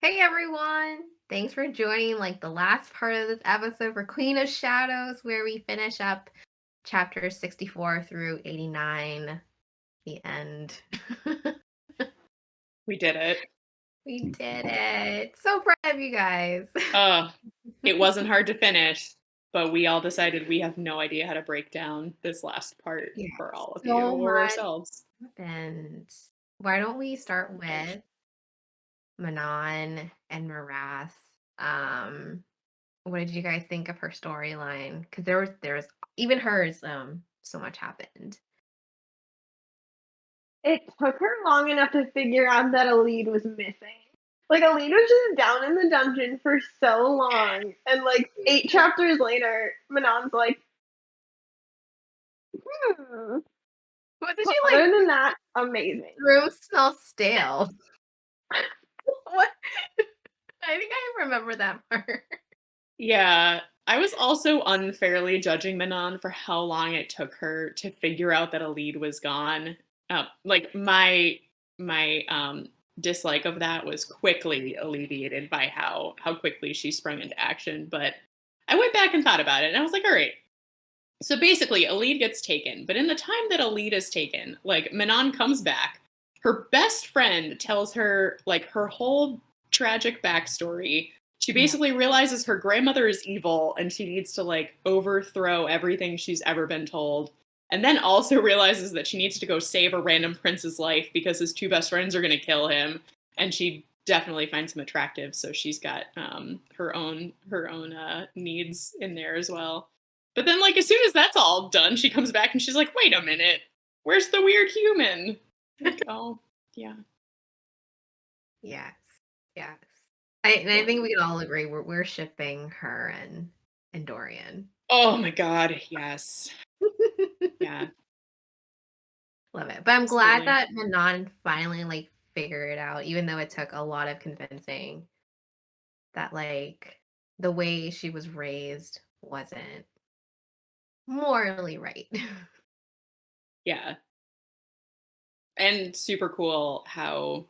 Hey everyone! Thanks for joining the last part of this episode for Queen of Shadows, where we finish up chapters 64 through 89. The end. We did it. We did it. So proud of you guys. Uh, it wasn't hard to finish, but we all decided we have no idea how to break down this last part Yeah, for all of you so or much ourselves. happened. Why don't we start with Manon and Marath? Um, what did you guys think of her storyline? Because there was even hers. So much happened. It took her long enough to figure out that a lead was missing. Like, a lead was just down in the dungeon for so long, and, 8 chapters later, Manon's like, "Hmm." Wasn't But she other than that, amazing. room smells stale? What? I think I remember that part. Yeah, I was also unfairly judging Manon for how long it took her to figure out that a lead was gone. Like my dislike of that was quickly alleviated by how quickly she sprung into action. But I went back and thought about it, and I was like, all right. So basically, a lead gets taken, but in the time that a lead is taken, like Manon comes back, her best friend tells her like her whole tragic backstory. She Yeah. basically realizes her grandmother is evil and she needs to like overthrow everything she's ever been told. And then also realizes that she needs to go save a random prince's life because his two best friends are going to kill him. And she definitely finds him attractive, so she's got her own needs in there as well. But then, like, as soon as that's all done, she comes back and she's like, wait a minute, where's the weird human? Like, oh, yeah. Yes. Yes. I think we can all agree we're shipping her and Dorian. Oh my god, yes. Yeah. Love it. But I'm glad Absolutely. that Manon finally figured it out, even though it took a lot of convincing that the way she was raised wasn't morally right. Yeah. And super cool how,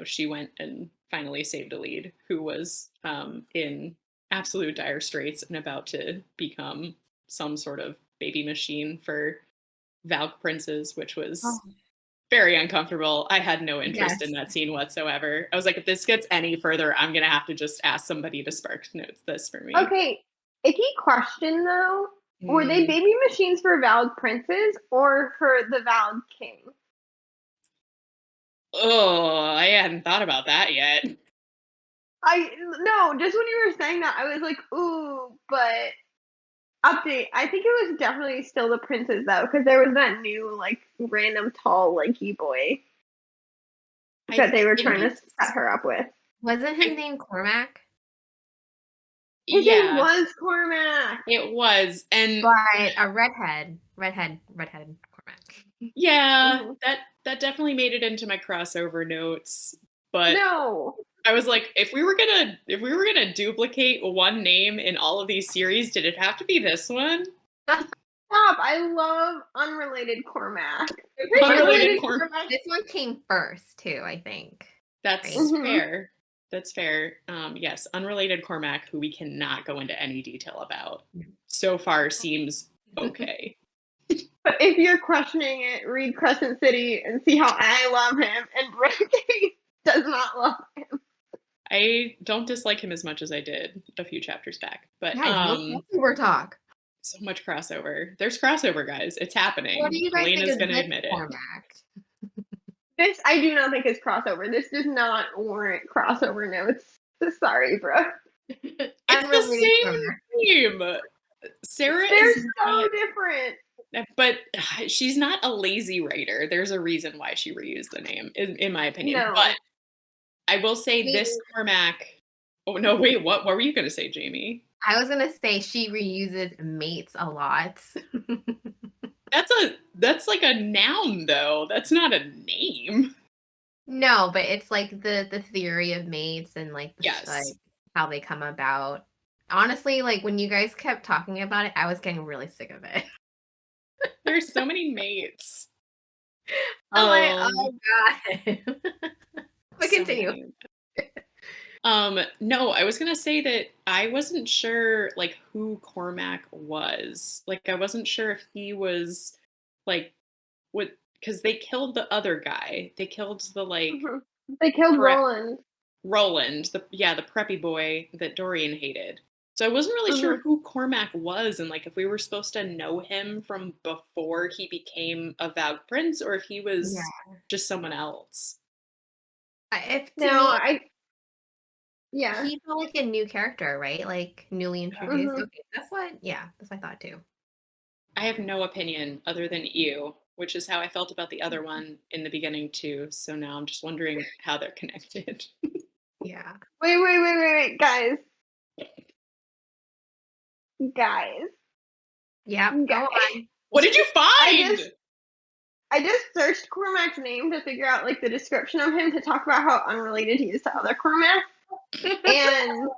she went and finally saved a lead who was in absolute dire straits and about to become some sort of baby machine for Valk princes, which was Oh, very uncomfortable. I had no interest in yes. that scene whatsoever. I was like, if this gets any further, I'm gonna have to just ask somebody to spark notes this for me. Okay, icky question though. Were they Mm. baby machines for Vowed Princes or for the Vowed King? Oh, I hadn't thought about that yet. No, just when you were saying that, I was like, ooh, but update. I think it was definitely still the princes though, because there was that new random tall lanky boy I that they were Didn't trying to he, set her up with. wasn't his I name Cormac? His name yeah, was Cormac. it was. And But a redhead Cormac. yeah, Mhm. that definitely made it into my crossover notes. But No, I was like, if we were gonna duplicate one name in all of these series, did it have to be this one? stop. I love unrelated Cormac. I'm pretty sure Unrelated unrelated corn. Cormac. This one came first too, I think. Right? That's Hmm. fair. That's fair. Yes, unrelated Cormac, who we cannot go into any detail about, so far seems okay. But if you're questioning it, read Crescent City and see how I love him and Ricky does not love him. I don't dislike him as much as I did a few chapters back, but Guys, no crossover talk. so much crossover. There's crossover, guys. It's What do happening. you guys think Elena's of gonna this admit it. Cormac? This I do not think is crossover. This does not warrant crossover notes. Sorry, bro. It's the Unrelated same Cormac. name. Sarah They're is so not, different. but she's not a lazy writer. There's a reason why she reused the name, in my opinion. But No. I will say this Cormac. Oh no, wait, what were you gonna say, Jamie? I was gonna say she reuses mates a lot. That's like a noun though. That's not a name. No, but it's the theory of mates and Yes. how they come about. Honestly, when you guys kept talking about it, I was getting really sick of it. There's so many mates. I'm like, Um oh god. But so continue. many. No, I was gonna say that I wasn't sure like who Cormac was. Like I wasn't sure if he was like what because they killed the other guy. They killed the like Mhm. They killed prep Roland. Roland, the preppy boy that Dorian hated. So I wasn't really sure Mhm. who Cormac was and like if we were supposed to know him from before he became a Vowed Prince or if he was Yeah. just someone else. If to No, me, yeah. he felt like a new character, right? Like newly introduced. Mhm. Okay, that's what I thought too. I have no opinion other than you, which is how I felt about the other one in the beginning too. So now I'm just wondering how they're connected. Yeah. Wait, guys. Guys. Yep. Go Guys. on. What did you I find? just I just searched Cormac's name to figure out like the description of him to talk about how unrelated he is to other Cormac. And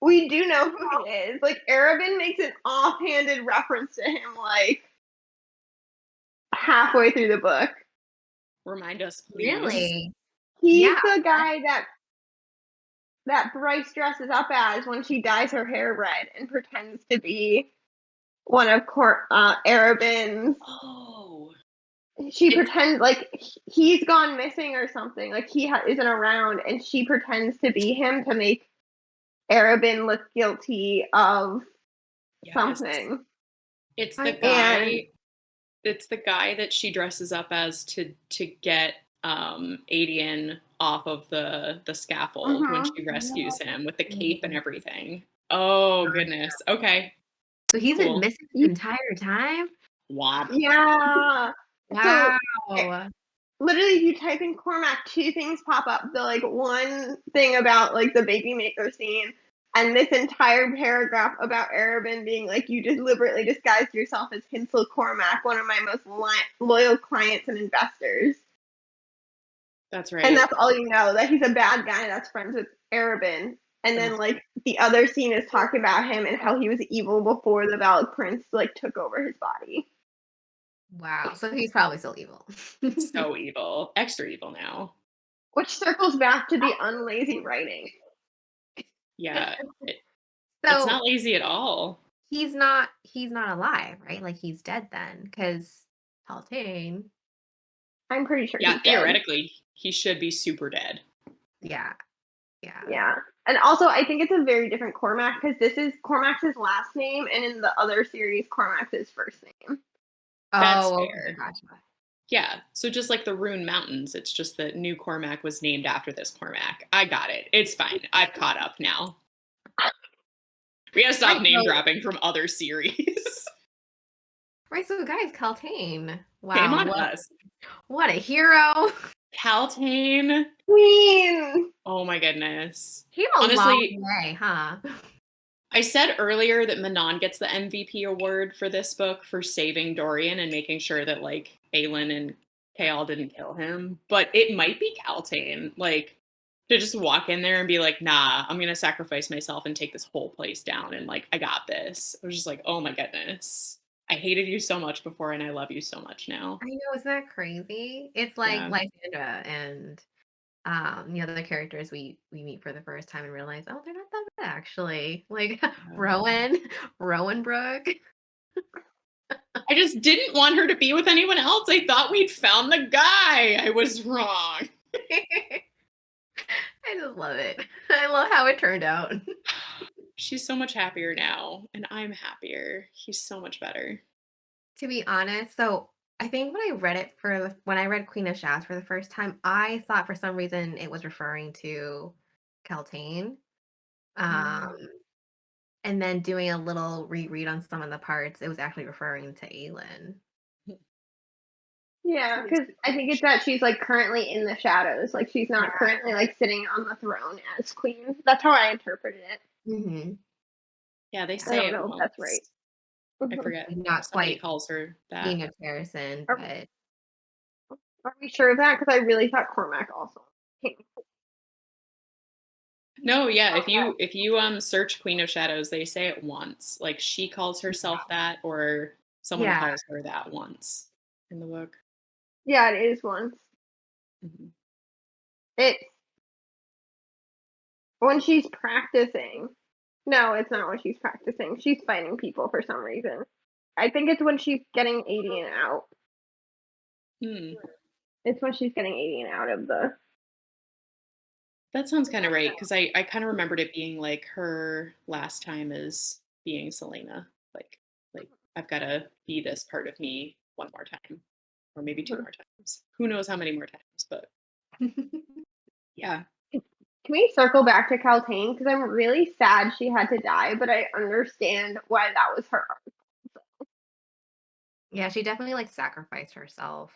we do know who he is. Like Arabin makes an offhanded reference to him like halfway through the book. Remind us, please. Really? He's Yeah. the guy that Bryce dresses up as when she dyes her hair red and pretends to be one of Arabin's. Oh, She it's pretends like he's gone missing or something. Like he isn't around, and she pretends to be him to make Arabin look guilty of yes. something. It's the I And guy it's the guy that she dresses up as to get Adian off of the scaffold when mhm. she rescues him with the cape and know. everything. Oh goodness. Okay. So he's been Cool. missing the entire time? Womp. Yeah. So Wow. literally, if you type in Cormac, two things pop up. The like one thing about like the baby maker scene, and this entire paragraph about Arabin being like, you deliberately disguised yourself as Hinsel Cormac, one of my most loyal clients and investors. That's And right. that's all you know, that he's a bad guy that's friends with Arabin. And Ugh. then like the other scene is talking about him and how he was evil before the Valak Prince like took over his body. Wow. So he's probably still evil. So evil. Extra evil now. Which circles back to the unlazy writing. Yeah. It's So not lazy at all. he's not alive, right? Like he's dead then, because Palpatine. I'm pretty sure Yeah, he's dead. theoretically, he should be super dead. Yeah, yeah. Yeah. And also, I think it's a very different Cormac because this is Cormac's last name, and in the other series, Cormac's his first name. That's Oh, okay, fair. gotcha. Yeah. So just like the Rune Mountains, it's just that New Cormac was named after this Cormac. I got it. It's fine. I've caught up now. We gotta stop Right, name so dropping from other series. right, so guys, Kaltain. Shame Wow, on what us. what a hero. Paltane. Queen! Oh my goodness. Came a long Honestly, way, huh? I said earlier that Manon gets the MVP award for this book for saving Dorian and making sure that like Aelin and Kael didn't kill him, but it might be Kaltane. Like to just walk in there and be like, "Nah, I'm gonna sacrifice myself and take this whole place down," and like I got this. I was just like, "Oh my goodness, I hated you so much before, and I love you so much now." I know, isn't that crazy? It's like Yeah. Lysandra and the other characters we meet for the first time and realize, oh, they're not that bad actually. Like Yeah. Rowan Brooke. I just didn't want her to be with anyone else. I thought we'd found the guy. I was wrong. I just love it. I love how it turned out. She's so much happier now, and I'm happier. He's so much better. To be honest, so I think when I read Queen of Shafts for the first time, I thought for some reason it was referring to Keltane. Mm. Um, and then doing a little reread on some of the parts, it was actually referring to Aelin. Yeah, because I think it's that she's like currently in the shadows. Like she's not currently like sitting on the throne as queen. That's how I interpreted it. Hmm. Yeah, they I say don't it know if that's right. once. I Mhm. forget. Not Somebody quite calls her that. being a comparison, Are, but are we sure of that? Because I really thought Cormac also came. No, yeah, if you search Queen of Shadows, they say it once. Like she calls herself that or someone yeah, calls her that once in the book. Yeah, it is once. Mhm. It's when she's practicing. No, it's not when she's practicing. She's fighting people for some reason. I think it's when she's getting Adian out. Hmm. It's when she's getting Adian out of the. That sounds kind of right because I kind of remembered it being like her last time as being Selena. Like I've got to be this part of me one more time, or maybe two more times. Who knows how many more times? But yeah, Can we circle back to Caltaine? Because I'm really sad she had to die, but I understand why that was her. Yeah, she definitely like sacrificed herself.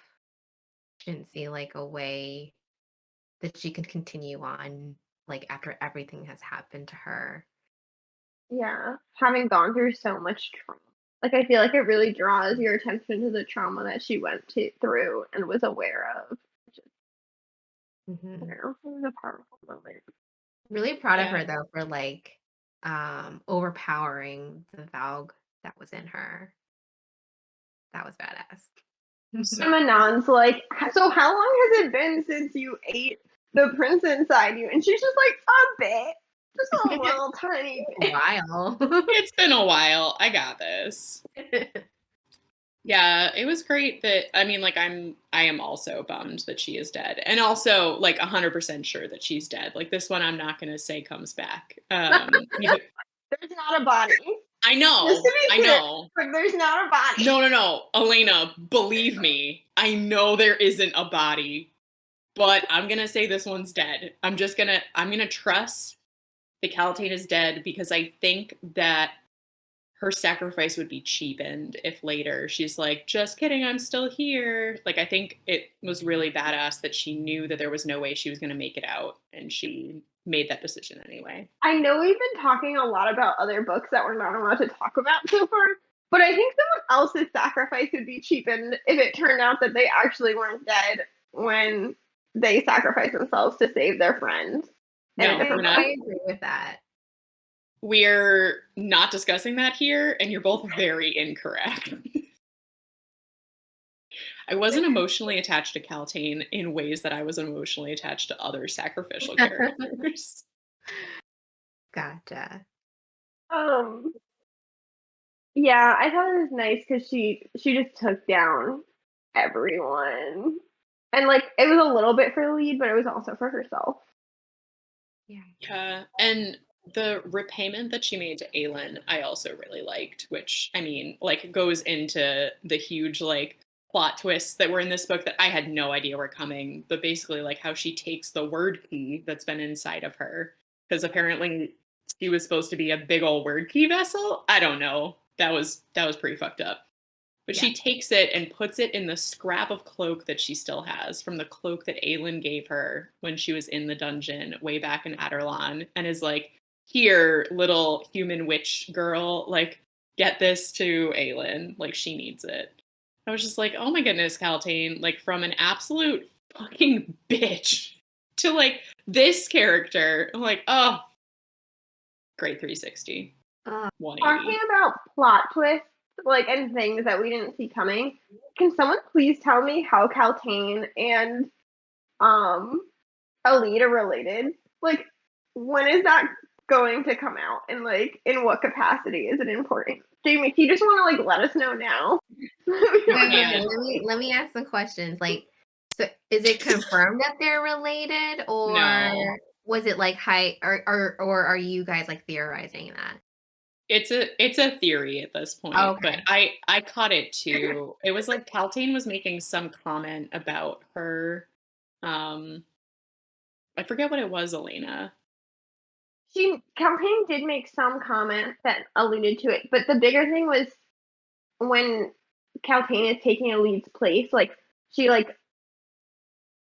She didn't see like a way that she could continue on like after everything has happened to her. Yeah, having gone through so much trauma. Like I feel like it really draws your attention to the trauma that she went through and was aware of. Just, I don't Hmm. know, it was a powerful moment. Really proud of yeah. her though for like overpowering the Valg that was in her. That was badass. So Manon's like, so how long has it been since you ate the prince inside you? And she's just like, a bit. Just a little tiny A bit. while. it's been a while. I got this. Yeah, it was great that I mean like I am also bummed that she is dead. And also like 100% sure that she's dead. Like this one I'm not going to say comes back. There's not a body. I Just to know. be I clear, know. like there's not a body. No. Elena, believe me. I know there isn't a body, but I'm going to say this one's dead. I'm going to trust that Calatain is dead because I think that her sacrifice would be cheapened if later she's like, just kidding, I'm still here. Like, I think it was really badass that she knew that there was no way she was going to make it out, and she made that decision anyway. I know we've been talking a lot about other books that we're not allowed to talk about so far, but I think someone else's sacrifice would be cheapened if it turned out that they actually weren't dead when they sacrificed themselves to save their friends in a No, different I book. agree with that. we're not discussing that here, and you're both very incorrect. I wasn't emotionally attached to Calatain in ways that I was emotionally attached to other sacrificial characters. Gotcha. Um, yeah, I thought it was nice because she just took down everyone, and like it was a little bit for the lead, but it was also for herself. Yeah. Yeah, and the repayment that she made to Aelin, I also really liked, which I mean, like goes into the huge like plot twists that were in this book that I had no idea were coming, but basically like how she takes the word key that's been inside of her because apparently she was supposed to be a big old word key vessel. I don't know. That was pretty fucked up. But Yeah. she takes it and puts it in the scrap of cloak that she still has from the cloak that Aelin gave her when she was in the dungeon way back in Adarlan, and is like, here, little human witch girl, like, get this to Aelin. Like, she needs it. I was just like, oh my goodness, Calatain, like, from an absolute fucking bitch to, like, this character. I'm like, oh, great 360. Uh, Talking 180. about plot twists, like and things that we didn't see coming, can someone please tell me how Caltaine and um Alid are related? Like, when is that going to come out, and like in what capacity is it important? Jamie, do you just want to like let us know now? We wait, don't wait, have wait. And Let me ask some questions. Like, so is it confirmed that they're related, or no. was it like high, or are you guys like theorizing that? It's a theory at this point, but Okay. I caught it too. It was like Palpatine was making some comment about her. Um, I forget what it was, Elena. Caltaine did make some comment that alluded to it, but the bigger thing was when Caltaine is taking Alid's place, like she like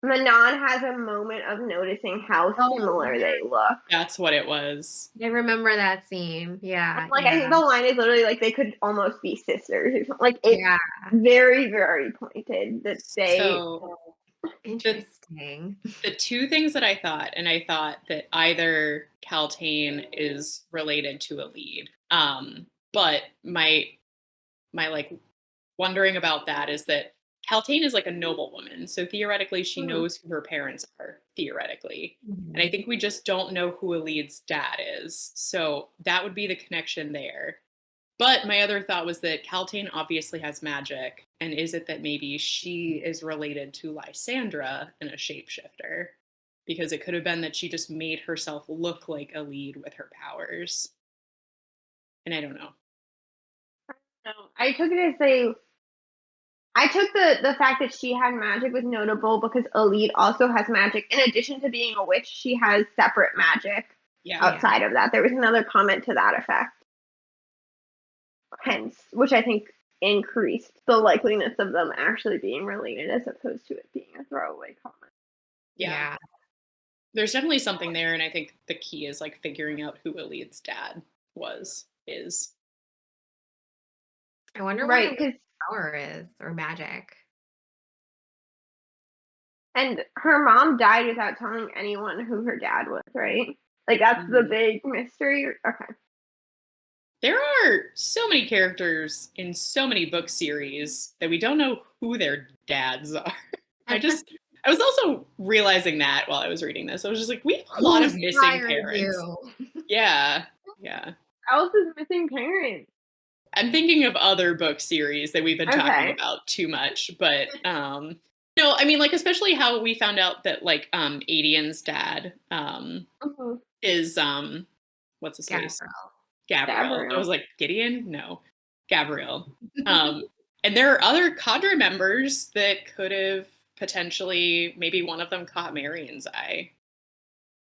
Manon has a moment of noticing how Oh, similar they look. That's what it was. I remember that scene. Yeah, Like I think yeah, the line is literally like they could almost be sisters or something. Like it's yeah. very, very pointed that they. So the Interesting. the two things that I thought, and I thought that either Caltaine is related to a lead. But my like wondering about that is that Kaltain is like a noblewoman, so theoretically she Mhm. knows who her parents are, theoretically. And I Mhm. think we just don't know who Elid's dad is. So that would be the connection there. But my other thought was that Kaltain obviously has magic, and is it that maybe she is related to Lysandra and a shapeshifter? Because it could have been that she just made herself look like Elid with her powers. And I don't know. No, I took the fact that she had magic was notable because Elite also has magic. In addition to being a witch, she has separate magic Yeah. Yeah. outside of that. There was another comment to that effect, hence, which I think increased the likeliness of them actually being related as opposed to it being a throwaway comment. Yeah. Yeah. There's definitely something there, and I think the key is like figuring out who Elid's dad is. I wonder what Right, Elite's because power is or magic. and her mom died without telling anyone who her dad was, right? Like that's the Mhm. big mystery. Okay. There are so many characters in so many book series that we don't know who their dads are. I just I was also realizing that while I was reading this. I was just like, we have a Who lot of missing inspired parents. you? Yeah. Yeah. Elsa's missing parents. I'm thinking of other book series that we've been talking Okay. about too much, but no, I mean like especially how we found out that like Adian's dad Mhm. is what's his face? Gabrielle. Gabriel. I Gabrielle. was like, Gideon? No. Gabriel. Um and there are other cadre members that could have potentially maybe one of them caught Marion's eye.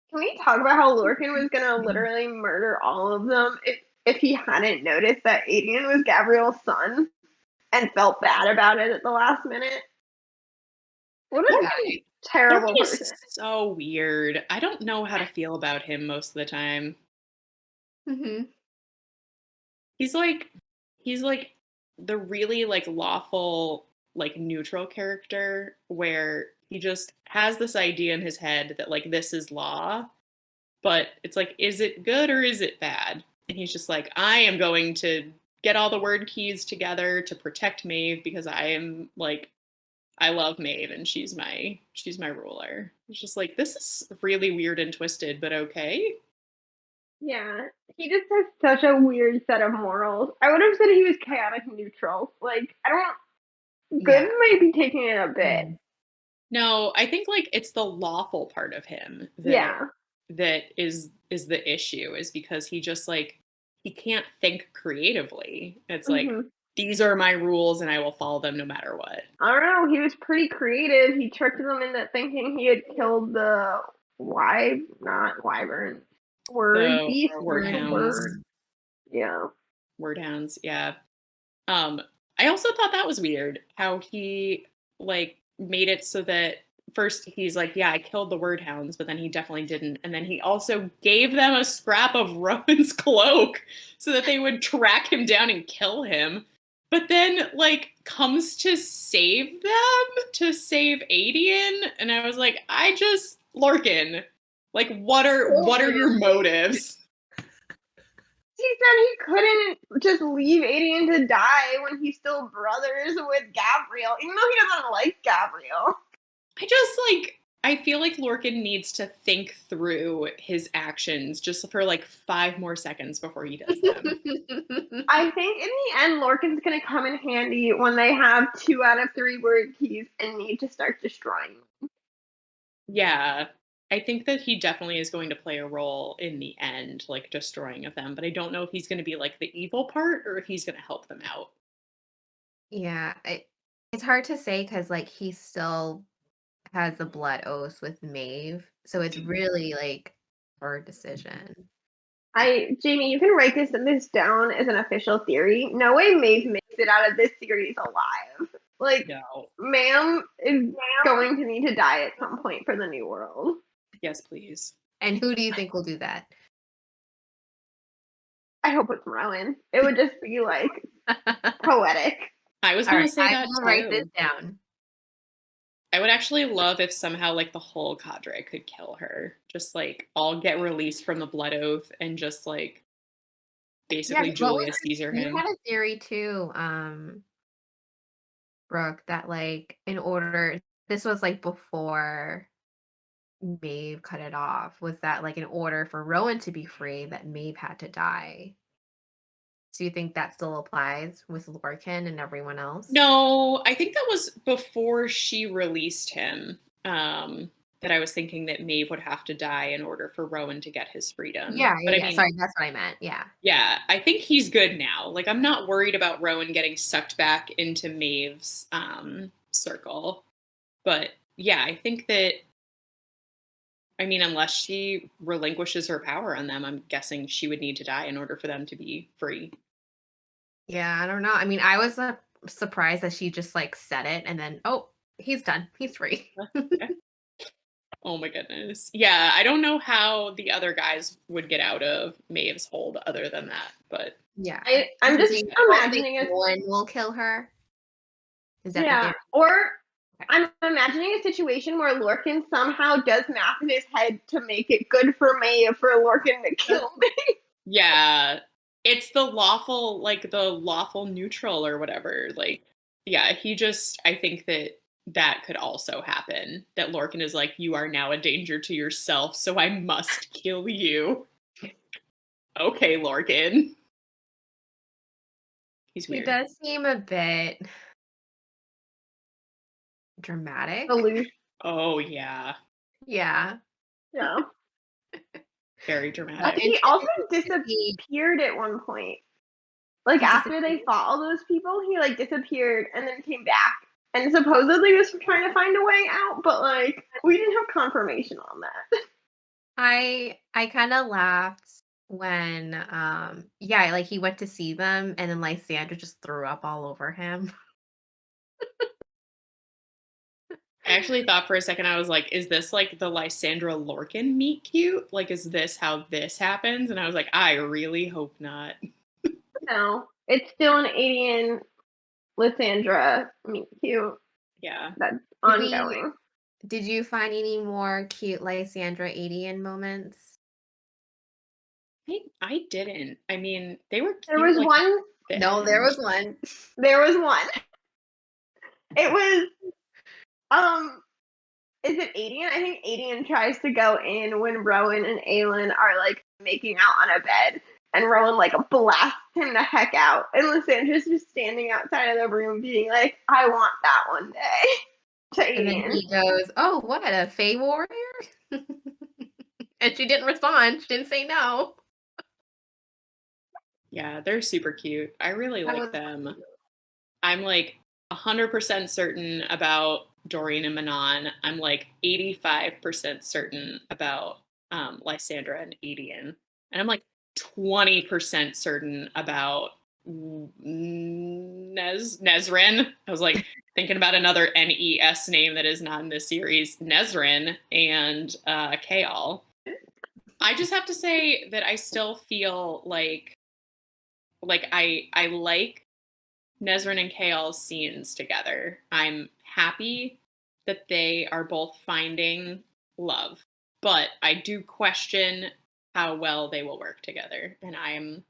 Can we talk about how Lorcan was gonna literally murder all of them if he hadn't noticed that Aiden was Gabriel's son and felt bad about it at the last minute? What Poor a guy. Lorcan terrible person. is so weird. I don't know how to feel about him most of the time. Mhm. He's like he's like the really like lawful like neutral character where he just has this idea in his head that like this is law, but it's like is it good or is it bad? And he's just like I am going to get all the word keys together to protect Maeve because I am like I love Maeve and she's my ruler. It's just like this is really weird and twisted, but okay. Yeah. He just has such a weird set of morals. I would have said he was chaotic neutral. Like, I don't good Yeah. might be taking it a bit. Mhm. No, I think like it's the lawful part of him Yeah. that is the issue is because he just like he can't think creatively. It's like Mhm. these are my rules and I will follow them no matter what. I don't know, he was pretty creative. He tricked them into thinking he had killed the not wyvern, word The beast, word Mhm. hounds, word. Yeah. word hounds, yeah. Um, I also thought that was weird how he like made it so that first he's like, yeah, I killed the word hounds, but then he definitely didn't. And then he also gave them a scrap of Rowan's cloak so that they would track him down and kill him. But then like comes to save them, to save Adian, and I was like, I just Lorcan, like what are your motives? He said he couldn't just leave Aiden to die when he's still brothers with Gabriel, even though he doesn't like Gabriel. I just like I feel like Lorcan needs to think through his actions just for like 5 more seconds before he does them. I think in the end, Lorcan's gonna come in handy when they have 2 out of 3 word keys and need to start destroying them. Yeah. I think that he definitely is going to play a role in the end, like destroying of them, but I don't know if he's going to be like the evil part or if he's going to help them out. Yeah, it's hard to say because like, he still has the blood oath with Maeve, so it's really, like, her decision. Jamie, you can write this down as an official theory. No way Maeve makes it out of this series alive. Like, No. ma'am is going to need to die at some point for the new world. Yes, please. And who do you think will do that? I hope it's Rowan. It would just be like poetic. I was going to Alright, say I that will write this too. down. I would actually love if somehow like the whole cadre could kill her. Just like all get released from the blood oath and just like Yeah, basically 'cause what was Julius Caesar you him. had a theory too, Brooke, that like in order this was like before Maeve cut it off, was that like in order for Rowan to be free, that Maeve had to die. Do you think that still applies with Lorcan and everyone else? No, I think that was before she released him. That I was thinking that Maeve would have to die in order for Rowan to get his freedom. Yeah, yeah, But I yeah. mean, Sorry, that's what I meant. Yeah. yeah, I think he's good now. Like, I'm not worried about Rowan getting sucked back into Maeve's circle. But yeah, I think that, I mean, unless she relinquishes her power on them, I'm guessing she would need to die in order for them to be free. Yeah, I don't know. I mean, I was surprised that she just like said it and then, oh, he's done. He's free. Yeah. Oh my goodness. Yeah, I don't know how the other guys would get out of Maeve's hold other than that, but Yeah. I'm Do just you don't think imagining a one will kill her? Is that the yeah, theory? or Okay. I'm imagining a situation where Lorcan somehow does math in his head to make it good for Maya for Lorcan to kill me. yeah, it's the lawful neutral or whatever. Like, yeah, I think that that could also happen. That Lorcan is like, you are now a danger to yourself, so I must kill you. Okay, Lorcan. He's He weird. does seem a bit dramatic. Delusion. Oh, yeah. Yeah. Yeah. Very I'm But dramatic. he also interested to see disappeared at one point. Like he after they disappeared. fought all those people, he like disappeared and then came back. And supposedly was trying to find a way out, but like we didn't have confirmation on that. I kind of laughed when yeah, like he went to see them and then Lysandra just threw up all over him. I actually thought for a second, I was like, is this like the Lysandra Lorcan meet cute? Like, is this how this happens? And I was like, I really hope not. No, it's still an alien Lysandra meet cute Yeah. that's Did we ongoing. did you find any more cute Lysandra Adian moments? I didn't. I mean, they were There cute was like one. No, there binge. was one. There was one. It was um. Is it Adian? I think Adian tries to go in when Rowan and Aelin are like making out on a bed, and Rowan like blasts him the heck out, and Lysandra's just standing outside of the room being like, "I want that one day." To And then Adian. he goes, "Oh, what a Fey warrior?" And she didn't respond. She didn't say no. Yeah, they're super cute. I really That like was them. cute. I'm like 100% certain about Dorian and Manon. I'm like 85% certain about Lysandra and Adian. And I'm like 20% certain about Nezrin. I was like thinking about another NES name that is not in this series, Nezrin and Kaal. I just have to say that I still feel like I like Nezrin and Kale's scenes together. I'm happy that they are both finding love, but I do question how well they will work together, and I'm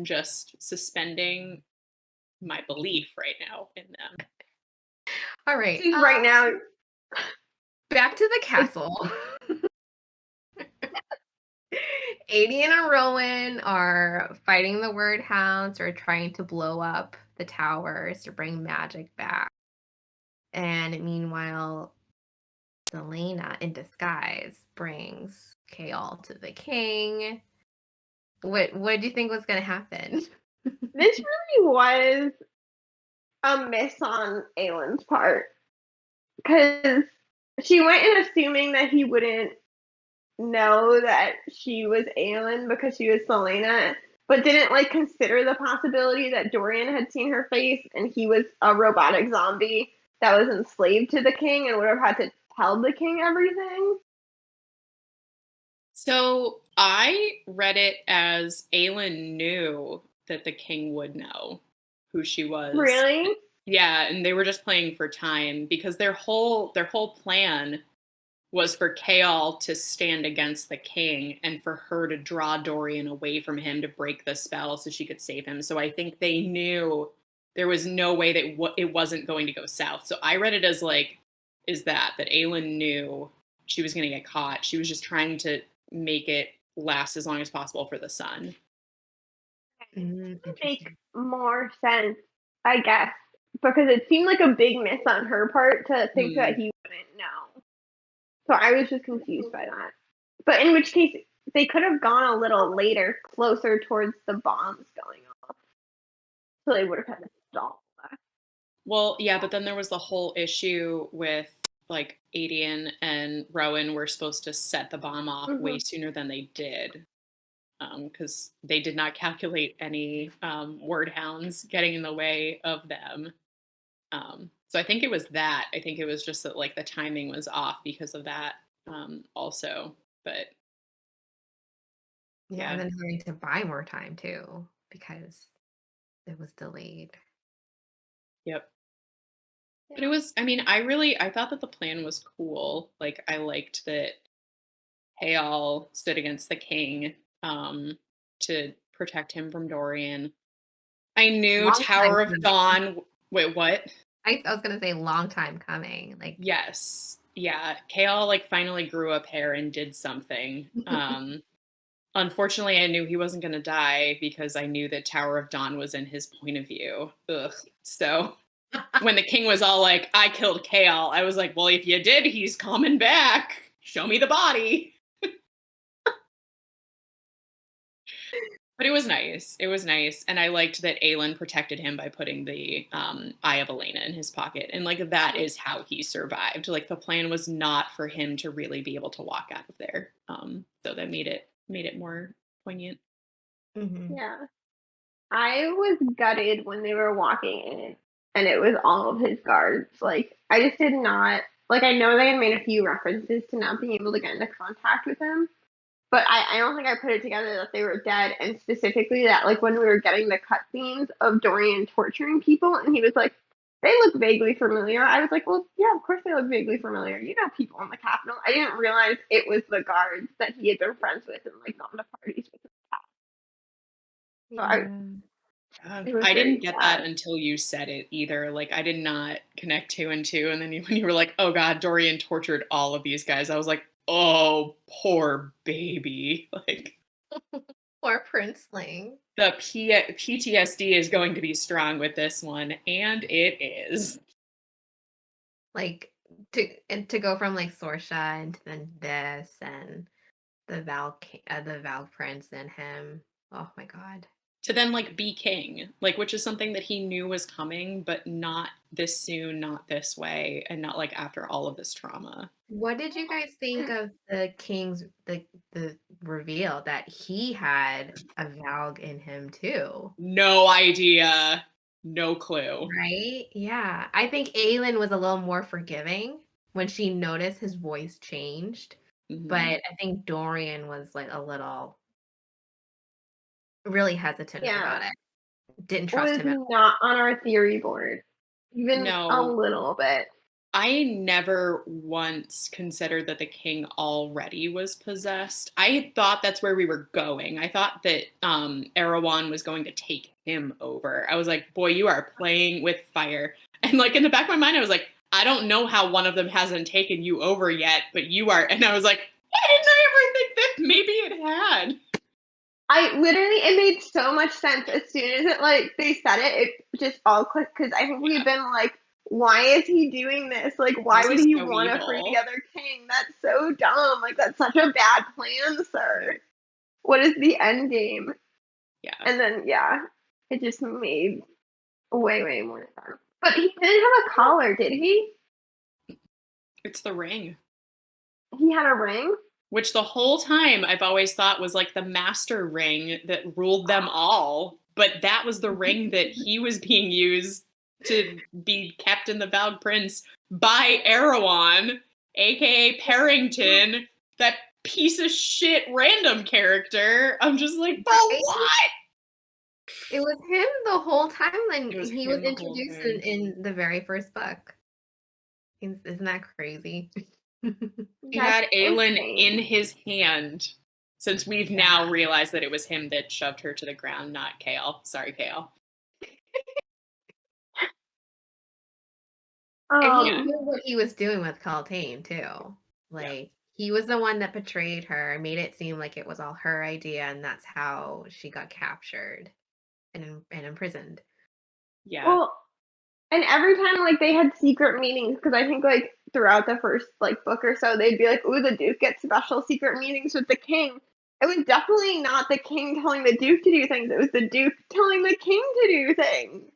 just suspending my belief right now in them. All right. See, right now, Back to the it's castle. Adian and Rowan are fighting the word hounds or trying to blow up the towers to bring magic back. And meanwhile, Selena in disguise brings Kaol to the king. What do you think was gonna happen? this really was a miss on Aelin's part because she went in assuming that he wouldn't know that she was Aelin because she was Selena, but didn't like consider the possibility that Dorian had seen her face and he was a robotic zombie that was enslaved to the king and would have had to tell the king everything. So I read it as Aelin knew that the king would know who she was. Really? Yeah, and they were just playing for time because their whole plan was for Kaol to stand against the king and for her to draw Dorian away from him to break the spell so she could save him. So I think they knew there was no way that it wasn't going to go south. So I read it as like, is that Aelin knew she was going to get caught. She was just trying to make it last as long as possible for the sun. Make Interesting. more sense, I guess, because it seemed like a big miss on her part to think that Hmm. he wouldn't know. So I was just confused by that. But in which case, they could have gone a little later, closer towards the bombs going off, so they would have had to stall that. Well, yeah, but then there was the whole issue with like Adian and Rowan were supposed to set the bomb off way Mhm. sooner than they did. Because they did not calculate any word hounds getting in the way of them. So I think it was that. I think it was just that like the timing was off because of that also. But Yeah, and yeah, then having to buy more time too because it was delayed. yep. But it Yeah. was, I mean, I thought that the plan was cool. Like I liked that Hayal stood against the king to protect him from Dorian. I knew Long time Tower of coming. Dawn. Wait, what? I was gonna say long time coming. Like Yes. Yeah. Kale like finally grew a pair and did something. Unfortunately I knew he wasn't gonna die because I knew that Tower of Dawn was in his point of view. Ugh. So when the king was all like, I killed Kale, I was like, well, if you did, he's coming back. Show me the body. But it was nice. It was nice. And I liked that Aelin protected him by putting the Eye of Elena in his pocket. And like that is how he survived. Like the plan was not for him to really be able to walk out of there. So that made it more poignant. Mhm. Yeah. I was gutted when they were walking in and it was all of his guards. Like, I just did not like. I know they had made a few references to not being able to get into contact with him, but I don't think I put it together that they were dead, and specifically that like when we were getting the cutscenes of Dorian torturing people, and he was like, "They look vaguely familiar." I was like, "Well, yeah, of course they look vaguely familiar. You know, people in the Capitol." I didn't realize it was the guards that he had been friends with and like gone to parties with in the past. So Yeah. it was I very didn't get that sad. until you said it either. Like I did not connect two and two. And then when you were like, oh God, Dorian tortured all of these guys, I was like, oh, poor baby. Like Or princeling. the PTSD is going to be strong with this one, and it is. Like to go from like Sorsha and then this and the Val Prince and him. Oh my god. To then like be king, like which is something that he knew was coming, but not this soon, not this way, and not like after all of this trauma. What did you guys think of the king's the reveal that he had a Valg in him too? No idea, no clue. Right? Yeah. I think Aelin was a little more forgiving when she noticed his voice changed, but Hmm. I think Dorian was like a little really hesitant Yeah, about it. Didn't trust was him at not on our theory board, even a No, little bit. I never once considered that the king already was possessed. I thought that's where we were going. I thought that Erewhon was going to take him over. I was like, boy, you are playing with fire. And like in the back of my mind, I was like, I don't know how one of them hasn't taken you over yet, but you are. And I was like, why didn't I ever think that maybe it had? I literally, it made so much sense as soon as it like they said it. It just all clicked because I think we've Yeah. been like, why is he doing this? Like, Why why is he would he so want to free the evil? other king? That's so dumb. Like, that's such a bad plan, sir. What is the end game? Yeah. And then yeah, it just made way more sense. But he didn't have a collar, did he? It's the ring. He had a ring. Which the whole time I've always thought was like the master ring that ruled them all. But that was the ring that he was being used to be kept in the Valg Prince by Erewhon, aka Parrington, that piece of shit random character. I'm just like, but right? what? It was him the whole time when It was he was him the whole introduced time. in the very first book. Isn't that crazy? He That's had Aelin in insane. his hand since we've Yeah. now realized that it was him that shoved her to the ground, not Kale. Sorry, Kale. And he Yeah. knew what he was doing with Coltane too. Yeah. Like, he was the one that betrayed her and made it seem like it was all her idea, and that's how she got captured and imprisoned. Yeah. Well, and every time, like, they had secret meetings, because I think, like, throughout the first, like, book or so, they'd be like, "Ooh, the Duke gets special secret meetings with the king." It was definitely not the king telling the Duke to do things, it was the Duke telling the king to do things.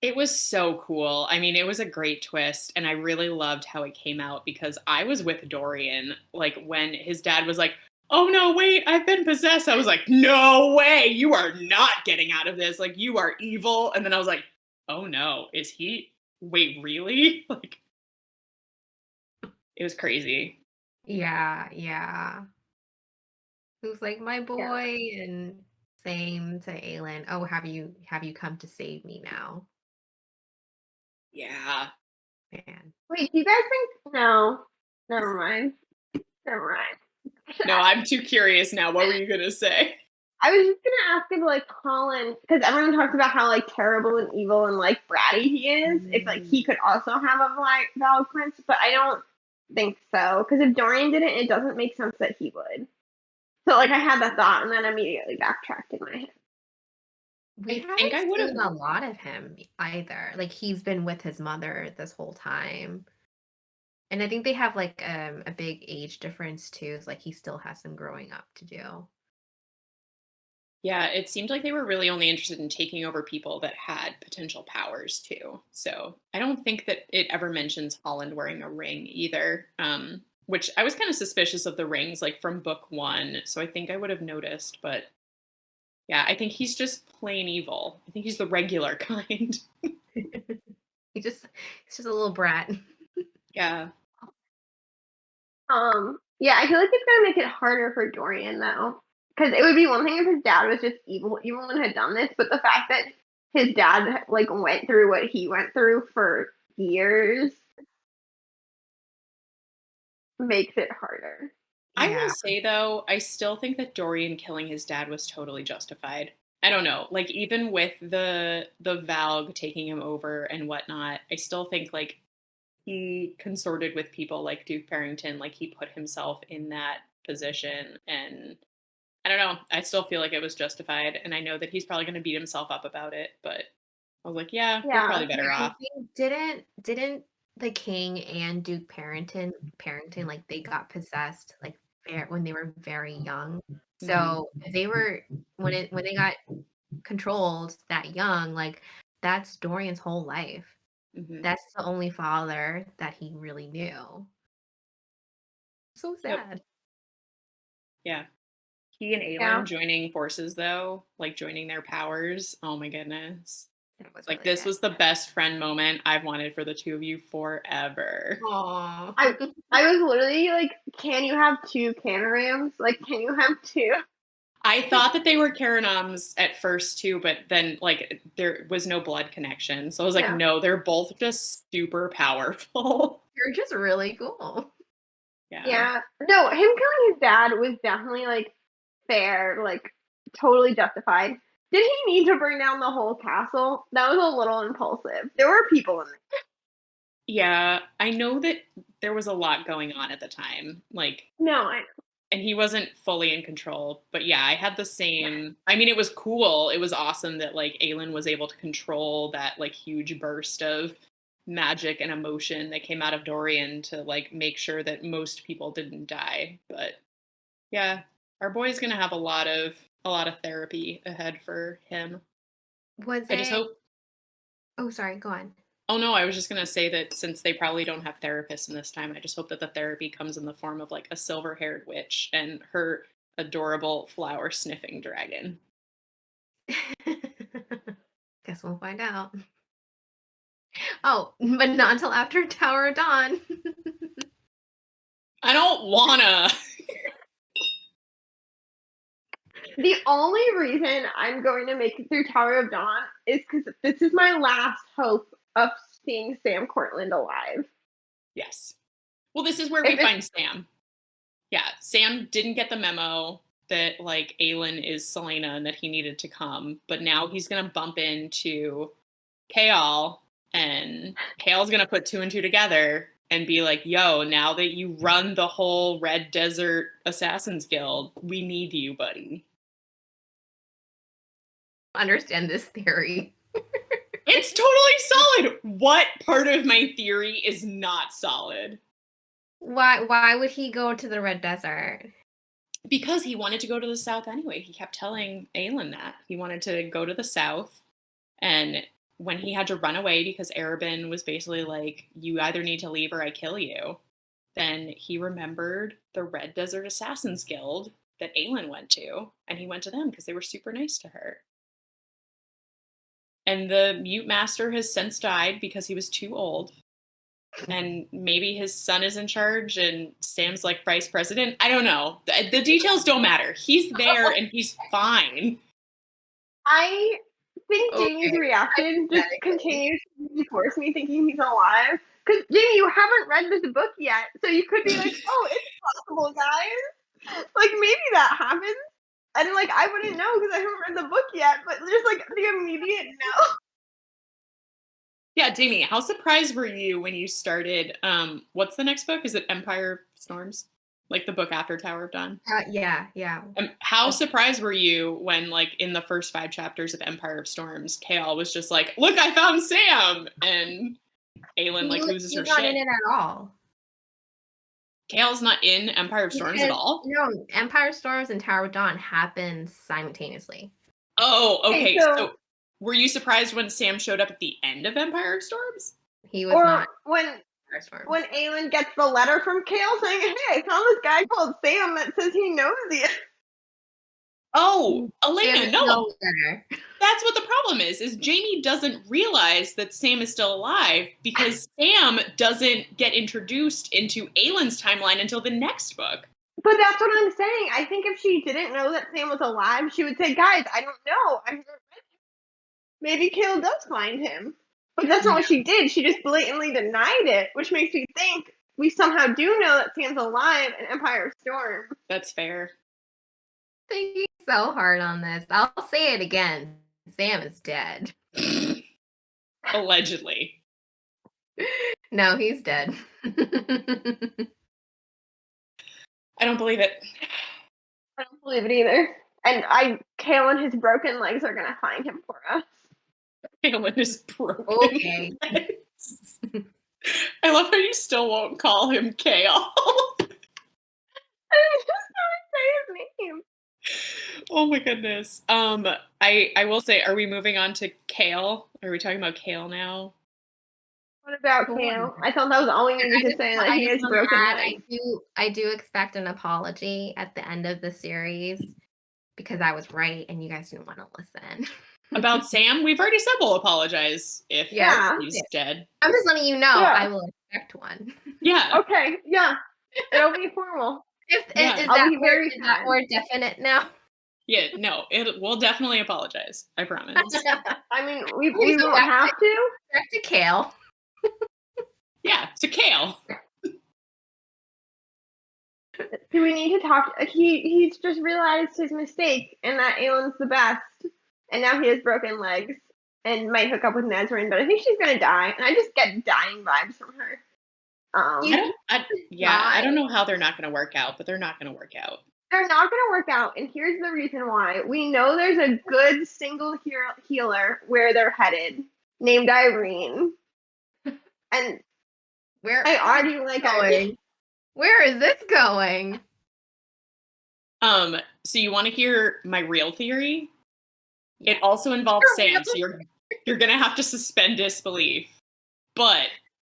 It was so cool. I mean, it was a great twist, and I really loved how it came out because I was with Dorian, like, when his dad was like, "Oh, no, wait, I've been possessed." I was like, "No way, you are not getting out of this. Like, you are evil." And then I was like, "Oh, no, is he? Wait, really?" Like, it was crazy. Yeah, yeah. Who's like, "My Yeah. boy," and saying to Aelin, "Oh, have you come to save me now?" Yeah. Man. Wait, do you guys think no. Never mind. Never mind. No, I'm too curious now. What were you gonna say? I was just gonna ask if like Colin, because everyone talks about how like terrible and evil and like bratty he is. If like he Mm. could also have a valid prince, but I don't think so. Because if Dorian did it, it doesn't make sense that he would. So like I had that thought and then immediately backtracked in my head. We I think haven't I would have. seen a lot of him either. Like, he's been with his mother this whole time. And I think they have like a big age difference too. It's like he still has some growing up to do. Yeah, it seemed like they were really only interested in taking over people that had potential powers too. So I don't think that it ever mentions Holland wearing a ring either. Which I was kind of suspicious of the rings, like from book one. So I think I would have noticed, but yeah, I think he's just plain evil. I think he's the regular kind. He's just a little brat. Yeah. Yeah, I feel like it's gonna make it harder for Dorian though, because it would be one thing if his dad was just evil, even when had done this, but the fact that his dad like went through what he went through for years makes it harder. I will Yeah. say though, I still think that Dorian killing his dad was totally justified. I don't know, like even with the Valg taking him over and whatnot, I still think like he consorted with people like Duke Barrington, like he put himself in that position, and I don't know, I still feel like it was justified, and I know that he's probably going to beat himself up about it, but I was like, yeah, we're Yeah. probably better I off. think didn't the king and Duke Parrington, like, they got possessed like when they were very young. Hmm. So they were when they got controlled that young, like, that's Dorian's whole life. Hmm. That's the only father that he really knew. So Yep. sad. Yeah. He and Yeah. Aelin joining forces though, like joining their powers. Oh my goodness. That was Like really this good. was the best friend moment I've wanted for the two of you forever. Aw. I I was literally like, can you have two Canarams? Like, can you have two? I thought that they were Karanoms at first too, but then like there was no blood connection. So I was like, Yeah. no, they're both just super powerful. You're just really cool. Yeah. Yeah. No, him killing his dad was definitely like fair, like totally justified. Did he need to bring down the whole castle? That was a little impulsive. There were people in there. Yeah. I know that there was a lot going on at the time. Like, No, I and he wasn't fully in control. But yeah, I had the same. I mean, it was cool. It was awesome that like Aelin was able to control that like huge burst of magic and emotion that came out of Dorian to like make sure that most people didn't die. But yeah, our boy's gonna have a lot of therapy ahead for him. Was I just it hope. Oh, sorry, go on. Oh no, I was just gonna say that since they probably don't have therapists in this time, I just hope that the therapy comes in the form of like a silver-haired witch and her adorable flower sniffing dragon. Guess we'll find out. Oh, but not until after Tower of Dawn. I don't wanna. the only reason I'm going to make it through Tower of Dawn is because this is my last hope of seeing Sam Cortland alive. Yes. Well, this is where we If it find Sam. Yeah, Sam didn't get the memo that like Aelin is Selena and that he needed to come, but now he's gonna bump into Kaal And Kale's gonna put 2 and 2 together and be like, yo, now that you run the whole Red Desert Assassins Guild, we need you, buddy. Understand this theory. It's totally solid. What part of my theory is not solid? Why would he go to the Red Desert? Because he wanted to go to the South anyway. He kept telling Aelin that. He wanted to go to the South. And when he had to run away because Arabin was basically like, you either need to leave or I kill you, then he remembered the Red Desert Assassins Guild that Aelin went to. And he went to them because they were super nice to her. And the Mute Master has since died because he was too old. And maybe his son is in charge and Sam's like vice president. I don't know. The details don't matter. He's there and he's fine. I think Jamie's reaction just continues to reinforce me thinking he's alive. Because, Jamie, you haven't read this book yet, so you could be like, oh, it's possible, guys. Like, maybe that happens. And, like, I wouldn't know because I haven't read the book yet, but just, like, the immediate no. Yeah, Jamie, how surprised were you when you started, what's the next book? Is it Empire of Storms? Like the book after Tower of Dawn? Yeah. How surprised were you when, like, in the first 5 chapters of Empire of Storms, Chaol was just like, look, I found Sam! And Aelin, like, loses her He's not shit. in it at all. Chaol's not in Empire of Storms at all? No, Empire Storms and Tower of Dawn happen simultaneously. Oh, okay. Okay, So were you surprised when Sam showed up at the end of Empire of Storms? He was not when Empire Storms. when Aelin gets the letter from Chaol saying, hey, I found this guy called Sam that says he knows you. Oh, Elena, no. Letter. That's what the problem is Jamie doesn't realize that Sam is still alive because Sam doesn't get introduced into Aelin's timeline until the next book. But that's what I'm saying. I think if she didn't know that Sam was alive, she would say, guys, I don't know. I've never met him. Maybe Chaol does find him. But that's not what she did. She just blatantly denied it, which makes me think we somehow do know that Sam's alive in Empire of Storm. That's fair. Thinking so hard on this. I'll say it again. Sam is dead. Allegedly. No, he's dead. I don't believe it. I don't believe it either. And Chaol and his broken legs are gonna find him for us. Aelin is broken. Okay. I love how you still won't call him Chaol. I just want to say his name. Oh my goodness. I will say, are we moving on to Chaol? Are we talking about Chaol now? What about Chaol? I thought that was all we needed to say, that he has broken legs. I do expect an apology at the end of the series because I was right and you guys didn't want to listen. About Sam? We've already said we'll apologize if he's dead. I'm just letting you know I will expect one. Yeah. Okay, yeah. It'll be formal. Is that more definite now? Yeah, no, we'll definitely apologize. I promise. I mean, we won't have to. Back to Chaol. Yeah, so Chaol. Do we need to talk? He's just realized his mistake and that Aelin's the best, and now he has broken legs and might hook up with Nesrin, but I think she's gonna die, and I just get dying vibes from her. I don't know how they're not gonna work out, but they're not gonna work out. They're not gonna work out, and here's the reason why. We know there's a good single healer where they're headed, named Irene, and I already like Irene. Where is this going? So you want to hear my real theory? It also involves Sam, so you're gonna have to suspend disbelief. But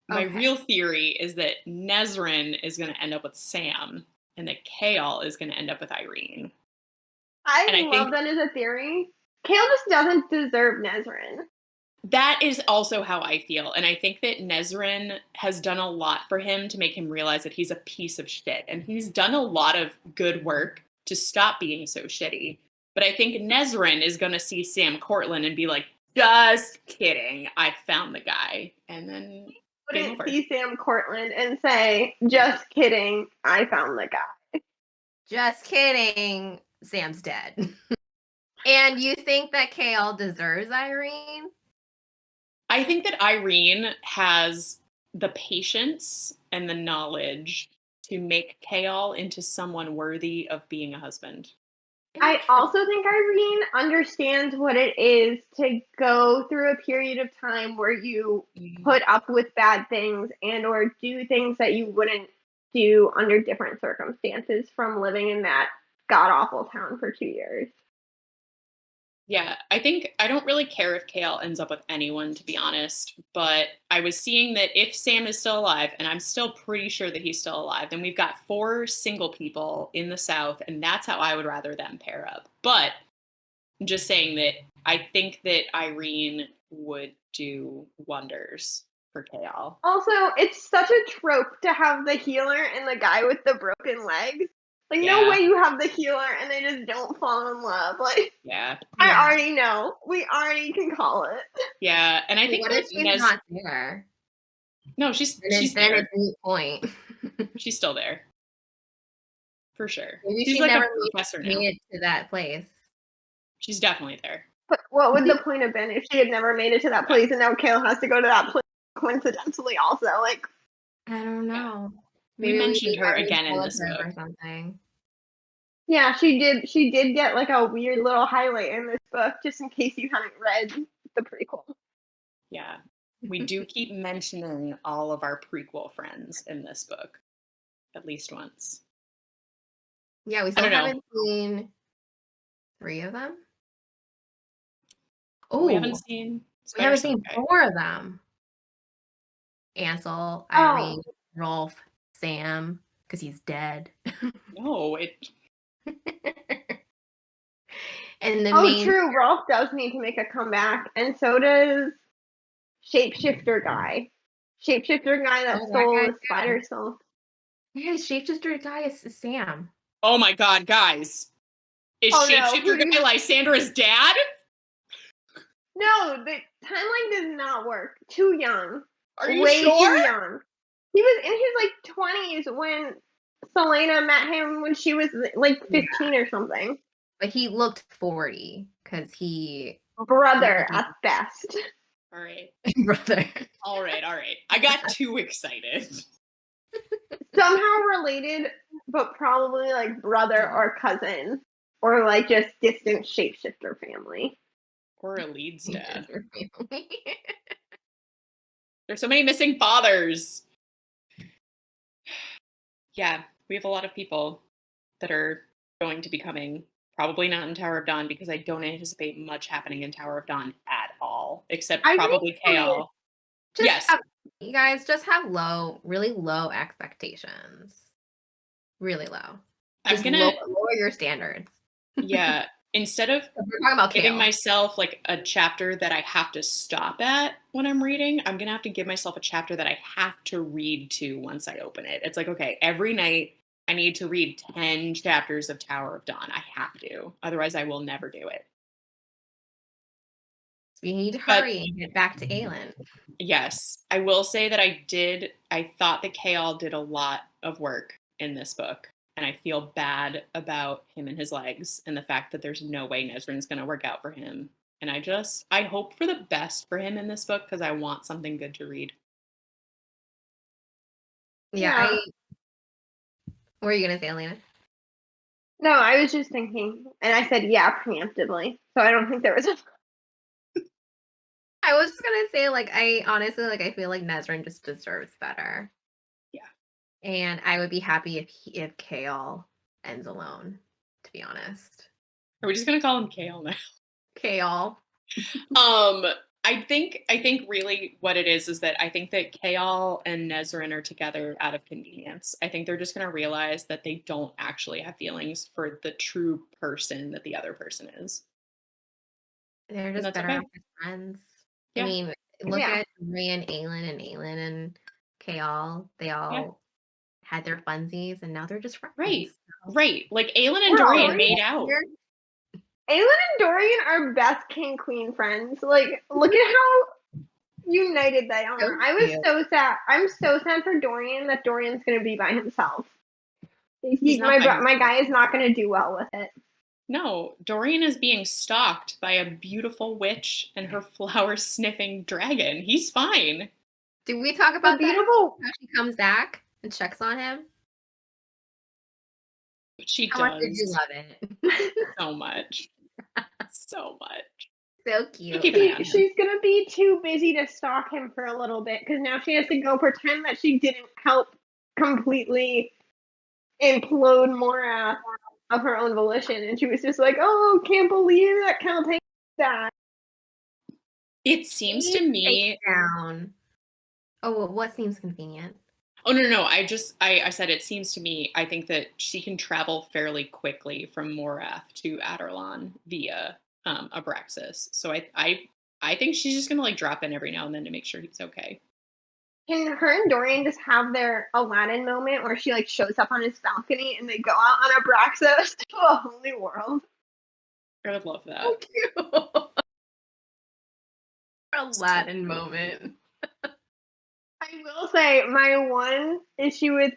my real theory is that Nesrin is gonna end up with Sam, and that Chaol is gonna end up with Irene. I love that as a theory. Chaol just doesn't deserve Nesrin. That is also how I feel. And I think that Nesrin has done a lot for him to make him realize that he's a piece of shit. And he's done a lot of good work to stop being so shitty. But I think Nesrin is going to see Sam Cortland and be like, just kidding, I found the guy. And then wouldn't see Sam Cortland and say, just kidding, I found the guy. Just kidding, Sam's dead. And you think that Chaol deserves Irene? I think that Irene has the patience and the knowledge to make Kaol into someone worthy of being a husband. I also think Irene understands what it is to go through a period of time where you put up with bad things and or do things that you wouldn't do under different circumstances from living in that god awful town for 2 years. Yeah, I think I don't really care if Kaol ends up with anyone, to be honest. But I was seeing that if Sam is still alive, and I'm still pretty sure that he's still alive, then we've got 4 single people in the South, and that's how I would rather them pair up. But I'm just saying that I think that Irene would do wonders for Kaol. Also, it's such a trope to have the healer and the guy with the broken legs. Like, no Yeah, way you have the healer and they just don't fall in love. Like, yeah, I Yeah. already know. We already can call it. yeah. And I think What that if she's not there? no, she's Then there. it's a moot point. She's still there for sure. Maybe She's she like never a professor now. made it to that place. She's definitely there. But what would the point have been if she had never made it to that place and now Kale has to go to that place coincidentally also? Like, I don't Yeah. know. We Maybe mentioned her Irene again in followed this her book. or something. yeah, she did get like a weird little highlight in this book, just in case you haven't read the prequel. Yeah. We do keep mentioning all of our prequel friends in this book, at least once. Yeah, we I still don't know. haven't seen 3 of them. We Oh, haven't seen we haven't Spider seen Guy. 4 of them. Ansel, Oh, Irene, Rolf, Sam, because he's dead. No, And the oh, main true. Rolf does need to make a comeback, and so does Shapeshifter guy. Shapeshifter guy that that stole guy the too. spider soul. Yeah, shapeshifter guy is Sam. oh my god, guys. Is Oh no, who Shapeshifter do Guy you? Lysandra's dad? No, the timeline does not work. Too young. Are you Way sure? too young. He was in his like 20s when Selena met him when she was like Yeah. 15 or something. But he looked 40 because he Brother at best. All right. brother. All right. I got too excited. Somehow related, but probably like brother or cousin. Or like just distant shapeshifter family. Or a Leeds dad. Shapeshifter family. There's so many missing fathers. Yeah, we have a lot of people that are going to be coming. Probably not in Tower of Dawn because I don't anticipate much happening in Tower of Dawn at all, except I think probably Kaol. Yes. You guys just have really low expectations. Really low. I'm Just gonna lower your standards. yeah, instead of We're talking about giving Kale. myself like a chapter that I have to stop at when I'm reading, I'm gonna have to give myself a chapter that I have to read to once I open it. It's like, okay, every night I need to read 10 chapters of Tower of Dawn. I have to. Otherwise I will never do it. So you need to But hurry and get back to Aelin. yes, I will say that I thought that Kaol did a lot of work in this book. And I feel bad about him and his legs and the fact that there's no way Nesrin's going to work out for him. And I hope for the best for him in this book because I want something good to read. Yeah, Yeah. what were you going to say, Elena? No, I was just thinking, and I said yeah preemptively. So I don't think there was a. I was just going to say, like, I honestly, like, I feel like Nesrin just deserves better. Yeah. And I would be happy if Kale ends alone, to be honest. Are we just going to call him Kaol now? Kale. I think really what it is that I think that Kaol and Nesrin are together out of convenience. I think they're just going to realize that they don't actually have feelings for the true person that the other person is. They're And just that's better okay. off as friends. Yeah. I mean, look Yeah. at Ray and Aelin and Kale. They all had their funsies and now they're just friends. Right. Right. Like Aelin and We're Dorian already made out. Here. Aelin and Dorian are best king queen friends. Like, look at how united they are. So I was cute. so sad. I'm so sad for Dorian that Dorian's gonna be by himself. He's not by My himself. guy is not gonna do well with it. No, Dorian is being stalked by a beautiful witch and her flower-sniffing dragon. He's fine. Did we talk The about that? beautiful How she comes back and checks on him? But she How much did you does love it? so much. So much. So Still cute. keep an eye on him. she's gonna be too busy to stalk him for a little bit because now she has to go pretend that she didn't help completely implode Morath of her own volition, and she was just like, "Oh, can't believe that campaign died." It seems She to takes me. down. Oh, well, what seems convenient? Oh no. I said it seems to me. I think that she can travel fairly quickly from Morath to Adarlan via Abraxas. So I think she's just gonna like drop in every now and then to make sure he's okay. Can her and Dorian just have their Aladdin moment where she like shows up on his balcony and they go out on Abraxas to a holy world? I would love So that. cute. So Aladdin moment. I will say my one issue with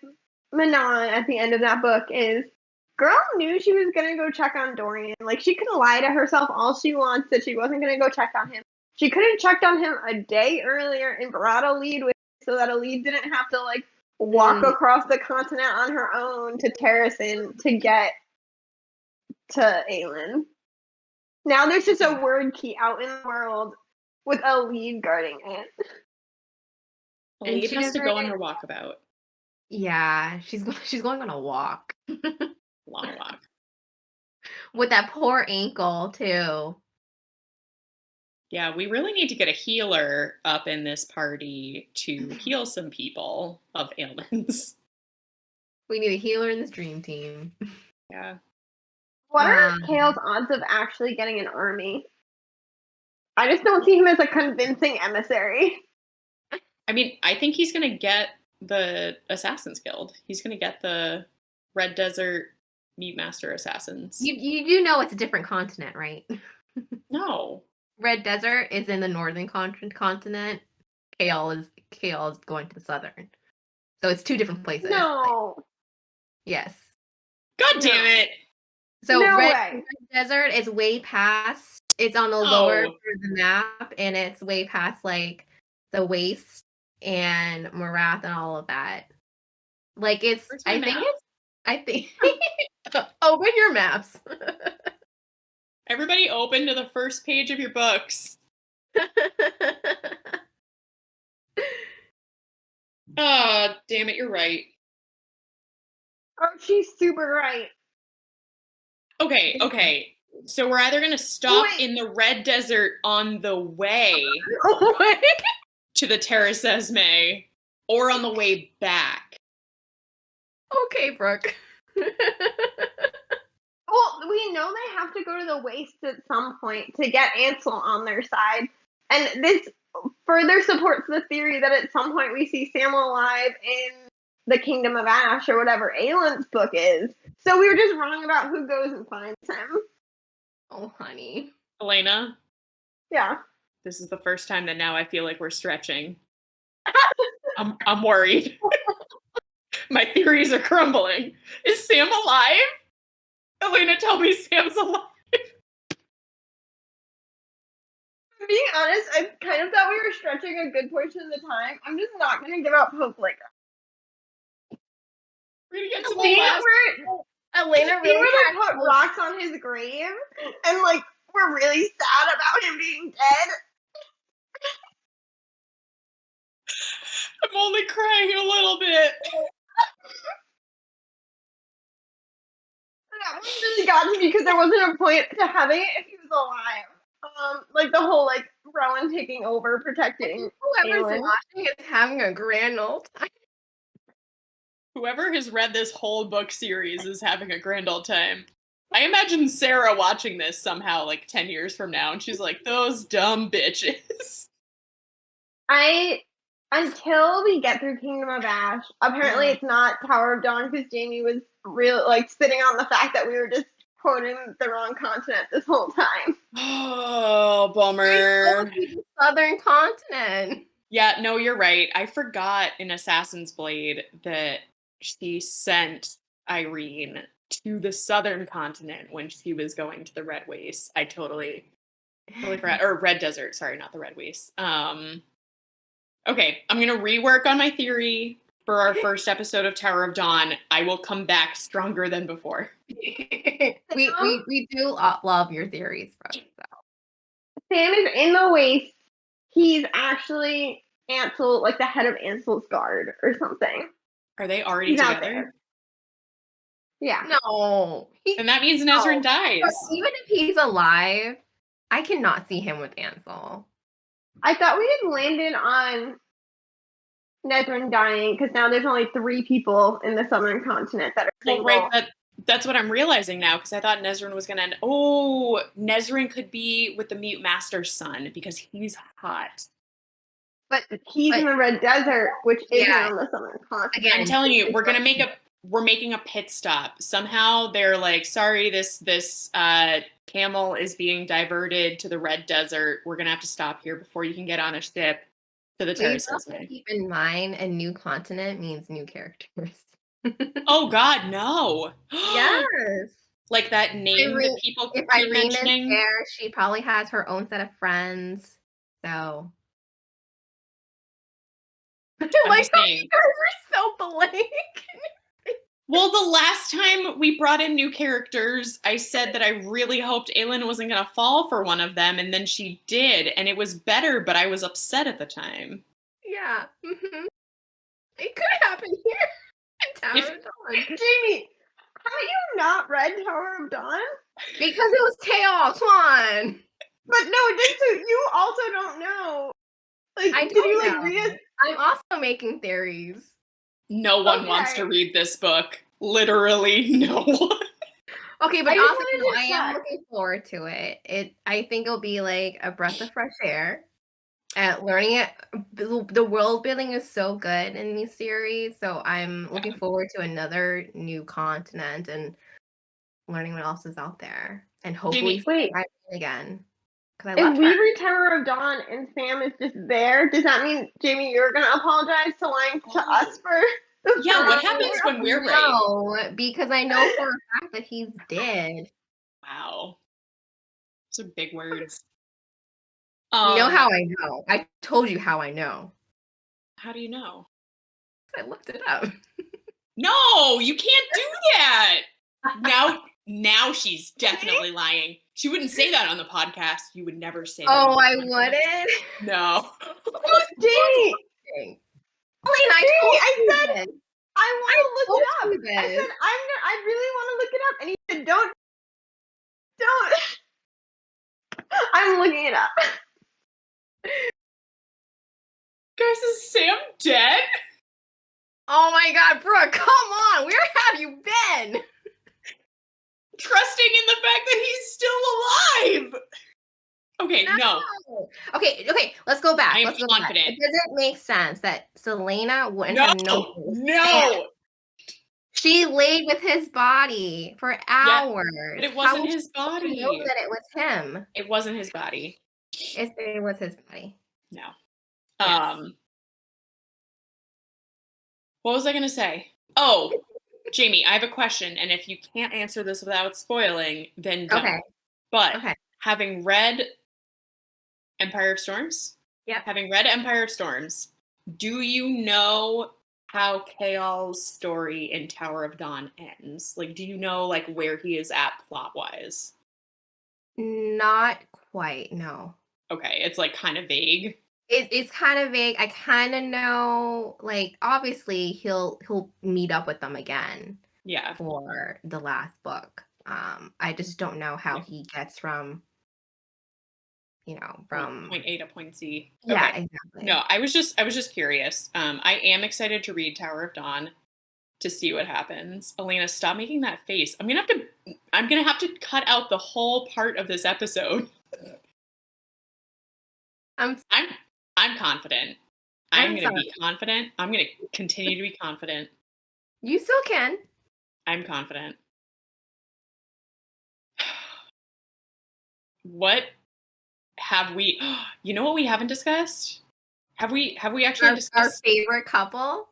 Manon at the end of that book is girl knew she was gonna go check on Dorian. Like she can lie to herself all she wants that she wasn't gonna go check on him. She could have checked on him a day earlier and brought a lead with so that a lead didn't have to like walk Mm, across the continent on her own to Terracin to get to Aelin. Now there's just a word key out in the world with a lead guarding it. and Alid she has to doesn't. go on her walkabout. Yeah, she's going on a walk Long walk. with that poor ankle too. Yeah, we really need to get a healer up in this party to heal some people of ailments. We need a healer in this dream team. Yeah. What are Um, Kale's odds of actually getting an army? I just don't see him as a convincing emissary. I mean, I think he's going to get the Assassin's Guild. He's going to get the Red Desert Meat Master Assassins. you do know it's a different continent, right? No. Red Desert is in the northern continent. Kale is going to the southern. So it's two different places. No. God Yes. damn No. it. So No Red way. Desert is way past. It's on the lower No. part of the map, and it's way past like the Waste and Marath and all of that. Like it's. Where's my map? I think. Open your maps. Everybody open to the first page of your books. Oh, damn it, you're right. Oh, she's super right. Okay. So we're either going to stop Wait. in the Red Desert on the way What? to the Terra Sesme or on the way back. Okay, Brooke. Well, we know they have to go to the Waste at some point to get Ansel on their side. And this further supports the theory that at some point we see Sam alive in the Kingdom of Ash or whatever Aelin's book is. So we were just wrong about who goes and finds him. Oh, honey. Elena, Yeah. this is the first time that now I feel like we're stretching. I'm worried. My theories are crumbling. Is Sam alive? Elena, tell me Sam's alive. Being honest, I kind of thought we were stretching a good portion of the time. I'm just not going to give up hope like that. We're gonna get to the See last. Elena where really they had put rocks on his grave and like we're really sad about him being dead. I'm only crying a little bit. That one really got me because there wasn't a point to having it if he was alive. Like the whole like Rowan taking over protecting whoever's Aelin. watching is having a grand old time. Whoever has read this whole book series is having a grand old time. I imagine Sarah watching this somehow like 10 years from now, and she's like, those dumb bitches. Until we get through Kingdom of Ash, apparently it's not Tower of Dawn because Jamie was real like sitting on the fact that we were just quoting the wrong continent this whole time. Oh, bummer. The southern continent. Yeah, no, you're right. I forgot in Assassin's Blade that she sent Irene to the southern continent when she was going to the Red Wastes. I totally forgot. Or Red Desert, sorry, not the Red Wastes. Okay, I'm gonna rework on my theory for our first episode of Tower of Dawn. I will come back stronger than before. we do love your theories, bro. So. Sam is in the waste. He's actually Ansel, like the head of Ansel's guard or something. Are they already He's out together? there. Yeah. No. And that means Nezrin dies. But even if he's alive, I cannot see him with Ansel. I thought we had landed on Nezrin dying because now there's only 3 people in the southern continent that are single. Well, right, that's what I'm realizing now, because I thought Nezrin was going to end. Oh, Nezrin could be with the Mute Master's son because he's hot. But he's in the Red Desert, which isn't on the southern continent. Again, I'm telling you, we're making a pit stop. Somehow they're like, sorry, this camel is being diverted to the Red Desert. We're gonna have to stop here before you can get on a ship to the terraces. Keep in mind, a new continent means new characters. Oh God, no! Yes. Like that name that people keep Irene mentioning. Is there, she probably has her own set of friends. So. I'm just saying. You guys are so blank. Well, the last time we brought in new characters, I said that I really hoped Aelin wasn't going to fall for one of them, and then she did, and it was better, but I was upset at the time. Yeah. Mm-hmm. It could happen here in Tower of Dawn. Jamie, have you not read Tower of Dawn? Because it was chaos, come on. But no, you also don't know. Like, I did you know. read it? I'm also making theories. No one wants to read this book. Literally no one. Okay, but also I am looking forward to it. I think it'll be like a breath of fresh air. Learning it, the world building is so good in these series, so I'm looking forward to another new continent and learning what else is out there, and hopefully again. If we read Tower of Dawn and Sam is just there, does that mean, Jamie, you're going to apologize to lying to us for? Yeah, what happens when we're right? No, because I know for a fact that he's dead. Wow. Those are big words. You know how I know? I told you how I know. How do you know? I looked it up. No, you can't do that. Now she's definitely lying. She wouldn't say that on the podcast. You would never say that. Oh, I wouldn't? No. Jamie! I said I want to look it up. I said I really want to look it up, and you said don't. I'm looking it up. Guys, is Sam dead? Oh my God, Brooke, come on! Where have you been? Trusting in the fact that he's still alive. Okay, no. Okay, let's go back. I am let's go confident. Back. It doesn't make sense that Selena wouldn't have known. No. She laid with his body for hours. But it wasn't his body. Know that it was him. It wasn't his body. It was his body. No. Yes. What was I going to say? Oh, Jamie, I have a question, and if you can't answer this without spoiling, then don't. Okay. But having read Empire of Storms, do you know how Chaol's story in Tower of Dawn ends? Like, do you know like where he is at plot-wise? Not quite, no. Okay, it's like kind of vague. It's kind of vague. I kind of know, like, obviously he'll meet up with them again. Yeah. For the last book. I just don't know how he gets from point A to point C. Yeah, okay. Exactly. No, I was just curious. I am excited to read Tower of Dawn to see what happens. Elena, stop making that face. I'm gonna have to cut out the whole part of this episode. I'm confident. I'm gonna be confident. I'm gonna continue to be confident. You still can. I'm confident. What have we? You know what we haven't discussed? Have we actually discussed our favorite couple?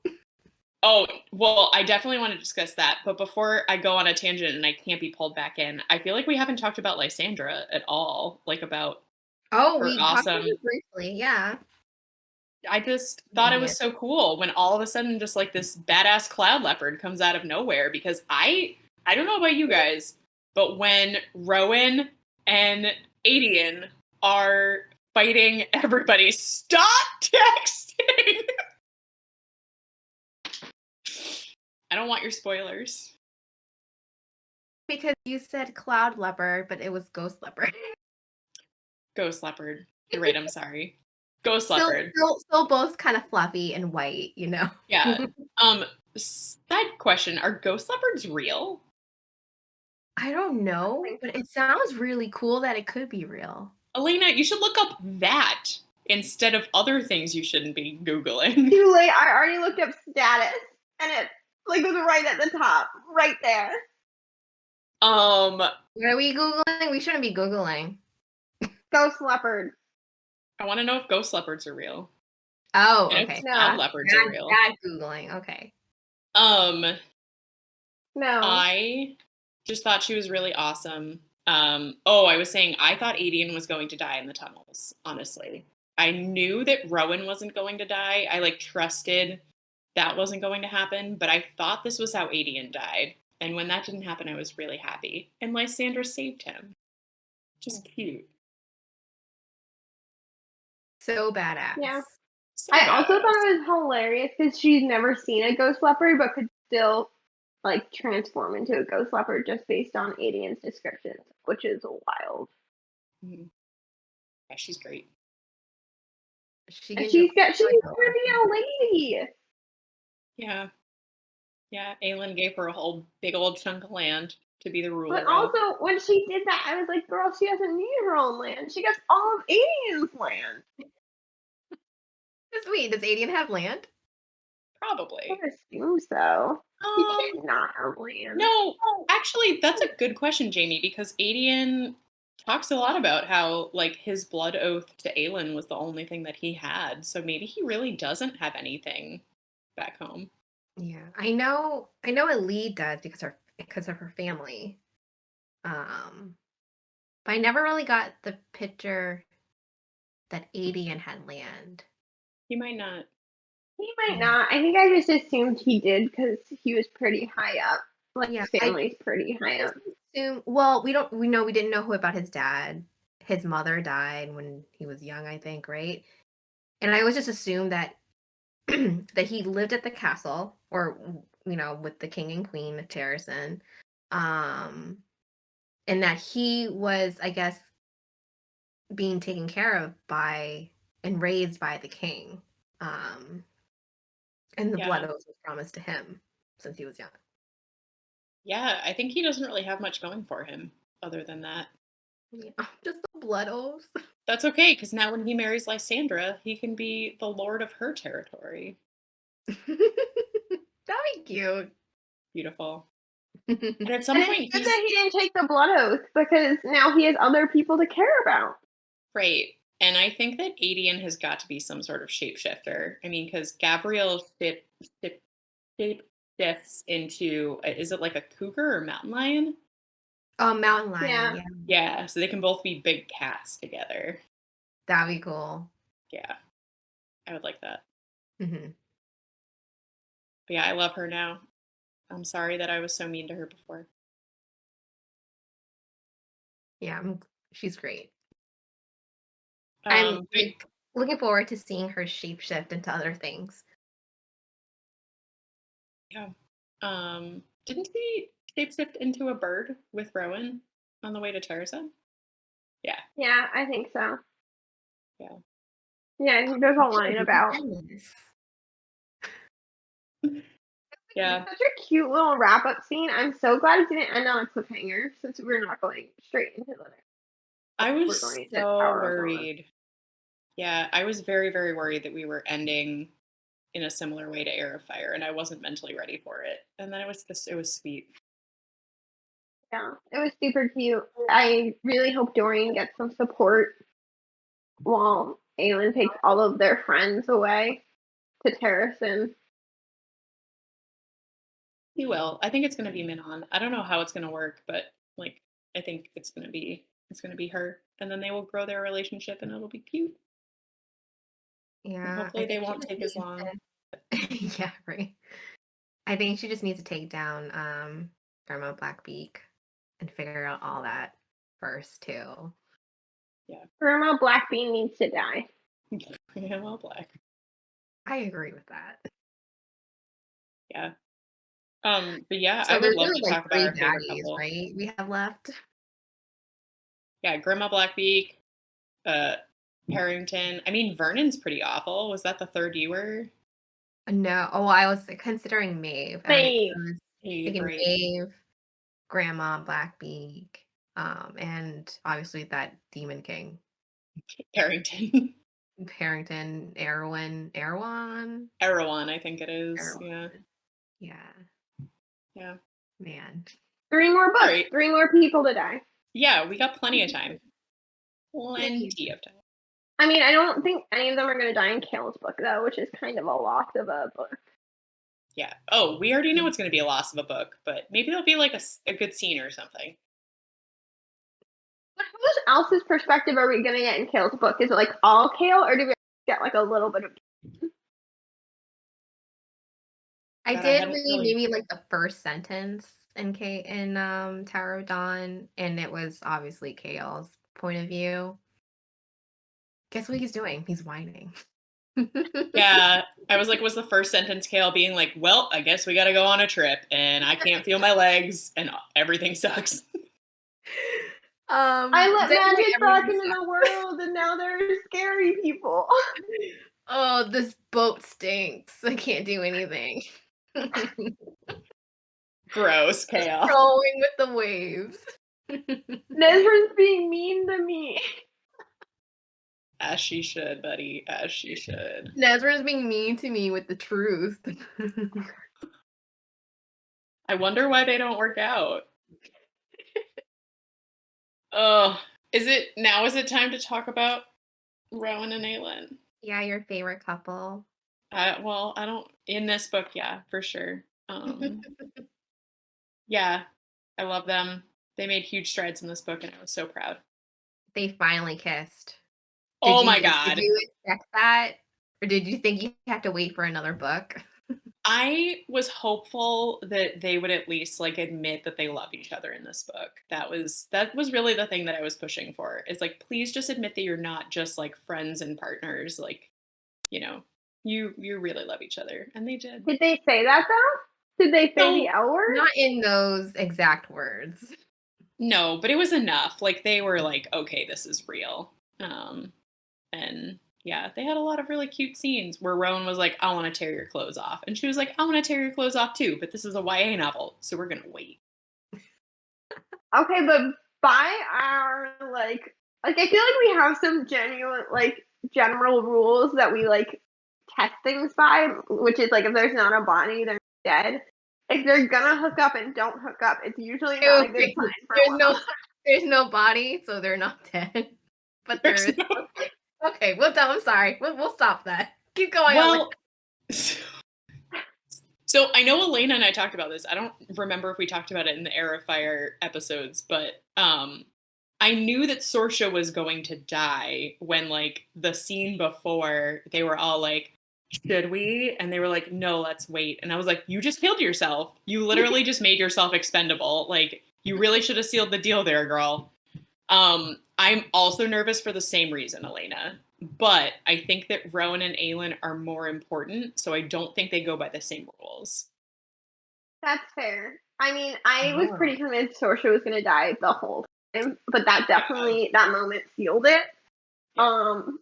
Oh, well, I definitely want to discuss that. But before I go on a tangent and I can't be pulled back in, I feel like we haven't talked about Lysandra at all. Like about Oh, her we talked about awesome. it briefly. Yeah. I just thought it Idiot. was so cool when all of a sudden just like this badass cloud leopard comes out of nowhere because I don't know about you guys, but when Rowan and Adian are fighting everybody, stop texting. I don't want your spoilers. Because you said cloud leopard, but it was ghost leopard. Ghost leopard. You're right, I'm sorry. Ghost Still, leopard. still both kind of fluffy and white, you know. Yeah. Side question, are ghost leopards real? I don't know, think but so. it sounds really cool that it could be real. Elena, you should look up that instead of other things you shouldn't be Googling. Too late. I already looked up status, and it like was right at the top, right there. What are we Googling? We shouldn't be Googling. Ghost leopard. I want to know if ghost leopards are real. Oh, And okay. if cloud No, leopards are real. Bad Googling. Okay. Um, no. I just thought she was really awesome. Oh, I was saying I thought Adian was going to die in the tunnels, honestly. I knew that Rowan wasn't going to die. I like trusted that wasn't going to happen, but I thought this was how Adian died. And when that didn't happen, I was really happy. And Lysandra saved him. Just cute. So badass. Yeah. So I also badass. thought it was hilarious because she's never seen a ghost leopard, but could still like transform into a ghost leopard just based on Adian's descriptions, which is wild. Mhm. Yeah, she's great. She And gives you she's like gonna be a lady. Yeah. Yeah, Aelin gave her a whole big old chunk of land to be the But ruler of. also, when she did that, I was like, girl, she doesn't need her own land. She gets all of Adian's land. Sweet. Does Adian have land? I Probably. assume so. He Um, can't not have land. no, actually, that's a good question, Jamie, because Adian talks a lot about how, like, his blood oath to Aelin was the only thing that he had. So maybe he really doesn't have anything back home. Yeah. I know Elise does because of her family. But I never really got the picture that Adian had land. He might not. He might Yeah. not. I think I just assumed he did because he was pretty high up. Like Yeah. his family's pretty high I up. just assume well, we didn't know who about his dad. His mother died when he was young, I think, right? And I always just assumed that that he lived at the castle or with the king and queen of Terrason. Um and that he was, I guess, being taken care of by and raised by the king. Um and the blood Yeah. oath was promised to him since he was young. Yeah, I think he doesn't really have much going for him other than that. Yeah, just the blood oath. That's okay, because now when he marries Lysandra, he can be the lord of her territory. That'd be cute. Beautiful. And at And some it's point, good he's that he didn't take the blood oath because now he has other people to care about. right. And I think that Adian has got to be some sort of shapeshifter. I mean, because Gabrielle shifts into, is it like a cougar or mountain lion? Oh, mountain lion. Yeah. Yeah, Yeah, so they can both be big cats together. that'd be cool. Yeah, I would like that. Hmm. But yeah, I love her now. I'm sorry that I was so mean to her before. Yeah, she's great. I'm But like looking forward to seeing her shapeshift into other things. yeah. Didn't he shapeshift into a bird with Rowan on the way to Terrasen? Yeah, Yeah, I think so. yeah. Yeah, there's a line about. Goodness. Yeah. It's such a cute little wrap up scene. I'm so glad it didn't end on a cliffhanger since we're not going straight into the next. I We're was going to so Tower of Dawn. worried. Yeah, I was very, very worried that we were ending in a similar way to Air of Fire, and I wasn't mentally ready for it. And then it was sweet. Yeah, it was super cute. I really hope Dorian gets some support while Aelin takes all of their friends away to Terrason. He will. I think it's gonna be Minon. I don't know how it's gonna work, but like I think it's gonna be her. And then they will grow their relationship and it'll be cute. And Yeah, I hopefully they think she won't just take as needs long. to Yeah, right. I think she just needs to take down, Grandma Blackbeak and figure out all that first too. Yeah. Grandma Blackbean needs to die. Yeah, well black. I agree with that. Yeah. But yeah, I So would there's love really, to like, talk about 3 our favorite baddies, couple. right, we have left? Yeah, Grandma Blackbeak, uh Harrington. I mean, Vernon's pretty awful. Was that the third you were? No. Oh, I was considering Maeve. I Maeve. was Eve, thinking right. Maeve, Grandma Blackbeak, and obviously that Demon King, Harrington. Harrington, Erewhon? Erewhon, I think it is. Yeah. Erewhon. Yeah, Yeah. man. 3 more All books, right. 3 more people to die. Yeah, we got plenty of time. Maybe. Plenty of time. I mean, I don't think any of them are going to die in Kale's book, though, which is kind of a loss of a book. Yeah. Oh, we already know it's going to be a loss of a book, but maybe there'll be like a good scene or something. But whose else's perspective are we going to get in Kale's book? Is it like all Kale, or do we get like a little bit of? I God, I did hadn't read really. maybe, like, the first sentence Tower of Dawn, and it was obviously Chaol's point of view. Guess what he's doing? He's whining. Yeah, I was like, was the first sentence Kale being like, well, I guess we got to go on a trip and I can't feel my legs and everything sucks. I let Definitely magic back everything into the world, and now they're scary people. "Oh, this boat stinks. I can't do anything." Gross, Kale. Rolling with the waves. Nezra's being mean to me. As she should, buddy. As she should. Nezra's being mean to me with the truth. I wonder why they don't work out. Oh, is it time to talk about Rowan and Aelin? Yeah, your favorite couple. Well, I don't in this book, yeah, for sure. Yeah, I love them. They made huge strides in this book, and I was so proud. They finally kissed. Oh my Did god. you expect that? Or did you think you had to wait for another book? I was hopeful that they would at least like admit that they love each other in this book. That was really the thing that I was pushing for. Is like please just admit that you're not just like friends and partners like, you know, you really love each other and they did. Did they say that though? Did they say the No, L word? Not in those exact words. no, but it was enough. Like they were like, okay, this is real. And yeah, they had a lot of really cute scenes where Rowan was like, I want to tear your clothes off. And she was like, I want to tear your clothes off too, but this is a YA novel, so we're going to wait. Okay, but by our like I feel like we have some genuine like general rules that we like test things by, which is like if there's not a body, they're dead. If they're gonna hook up and don't hook up, it's usually not a good sign for There's Will. no there's no body, so they're not dead. But there There's is no. okay, well, I'm sorry. We'll stop that. Keep going, Elena. Well, so I know Elena and I talked about this. I don't remember if we talked about it in the Air of Fire episodes, but I knew that Sorsha was going to die when like the scene before they were all like, should we? And they were like, no, let's wait. And I was like, you just killed yourself. You literally just made yourself expendable. Like, you really should have sealed the deal there, girl. I'm also nervous for the same reason, Elena. But I think that Rowan and Aelin are more important, so I don't think they go by the same rules. That's fair. I mean, I was Oh, pretty convinced Sorsha was gonna die the whole time, but that Yeah, definitely that moment sealed it. yeah, Um,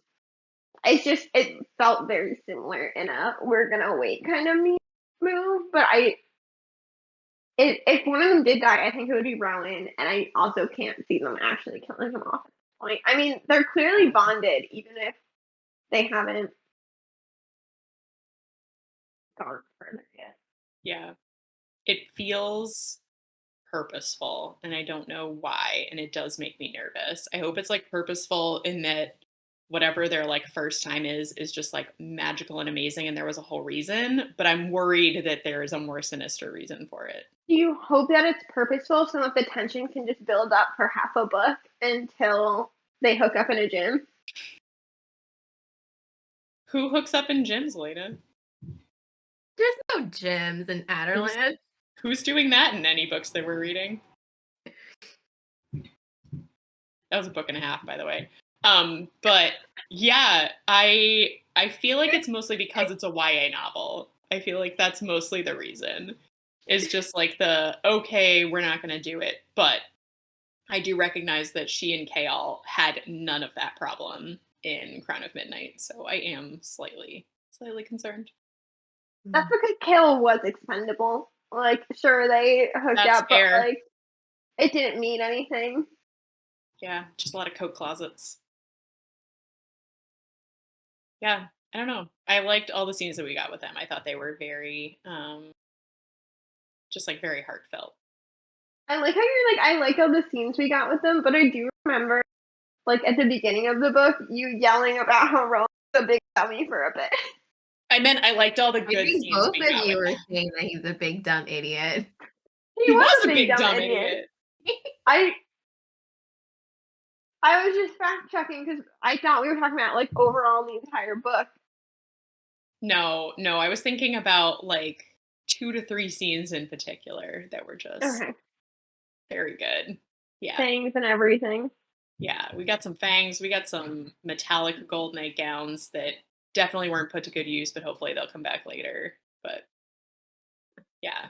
it's just it felt very similar in a we're gonna wait kind of move, but if one of them did die, I think it would be Rowan, and I also can't see them actually killing him off at this point. I mean, they're clearly bonded, even if they haven't gone further yet. yeah. It feels purposeful, and I don't know why, and it does make me nervous. I hope it's like purposeful in that whatever their like first time is just like magical and amazing and there was a whole reason, but I'm worried that there is a more sinister reason for it. Do you hope that it's purposeful so that the tension can just build up for half a book until they hook up in a gym? Who hooks up in gyms, Lena? There's no gyms in Who's Adderland. who's doing that in any books that we're reading? That was a book and a half, by the way. But yeah, I feel like it's mostly because it's a YA novel. I feel like that's mostly the reason. Is just like the okay, we're not gonna do it. But I do recognize that she and Kale had none of that problem in Crown of Midnight, so I am slightly concerned. That's because Kale was expendable. Like, sure, they hooked That's up, but fair. like, it didn't mean anything. Yeah, just a lot of coat closets. Yeah, I don't know. I liked all the scenes that we got with them. I thought they were very, just like very heartfelt. I like how you're like, I like all the scenes we got with them, but I do remember, like, at the beginning of the book, you yelling about how Rowan's a big dummy for a bit. I meant I liked all the I good think scenes both we of got you with were them. saying that he's a big dumb idiot. He He was was a a big big dumb dumb idiot. idiot. I I was just fact checking because I thought we were talking about like overall the entire book. No, no, I was thinking about like 2 to 3 scenes in particular that were just Okay, very good. Yeah. things and everything. Yeah, we got some fangs, we got some metallic gold nightgowns that definitely weren't put to good use, but hopefully they'll come back later. But yeah,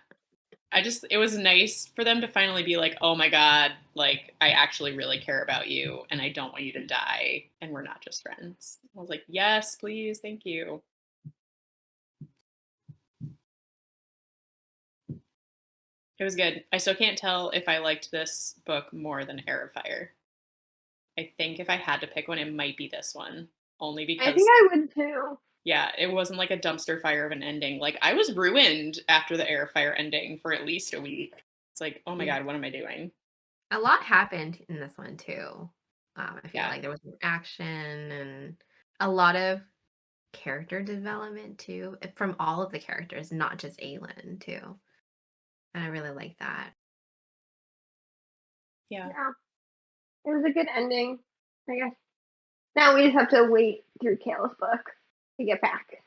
it was nice for them to finally be like, oh my God, like, I actually really care about you and I don't want you to die and we're not just friends. I was like, yes, please, thank you. It was good. I still can't tell if I liked this book more than Heir of Fire. I think if I had to pick one, it might be this one. Only I think because, I would too. yeah, it wasn't like a dumpster fire of an ending. Like, I was ruined after the Heir of Fire ending for at least a week. It's like, oh my Yeah. God, what am I doing? A lot happened in this one too. I feel Yeah. like there was more action and a lot of character development too from all of the characters, not just Aelin too. And I really like that. Yeah. Yeah, it was a good ending. I guess now we just have to wait through Kale's book to get back.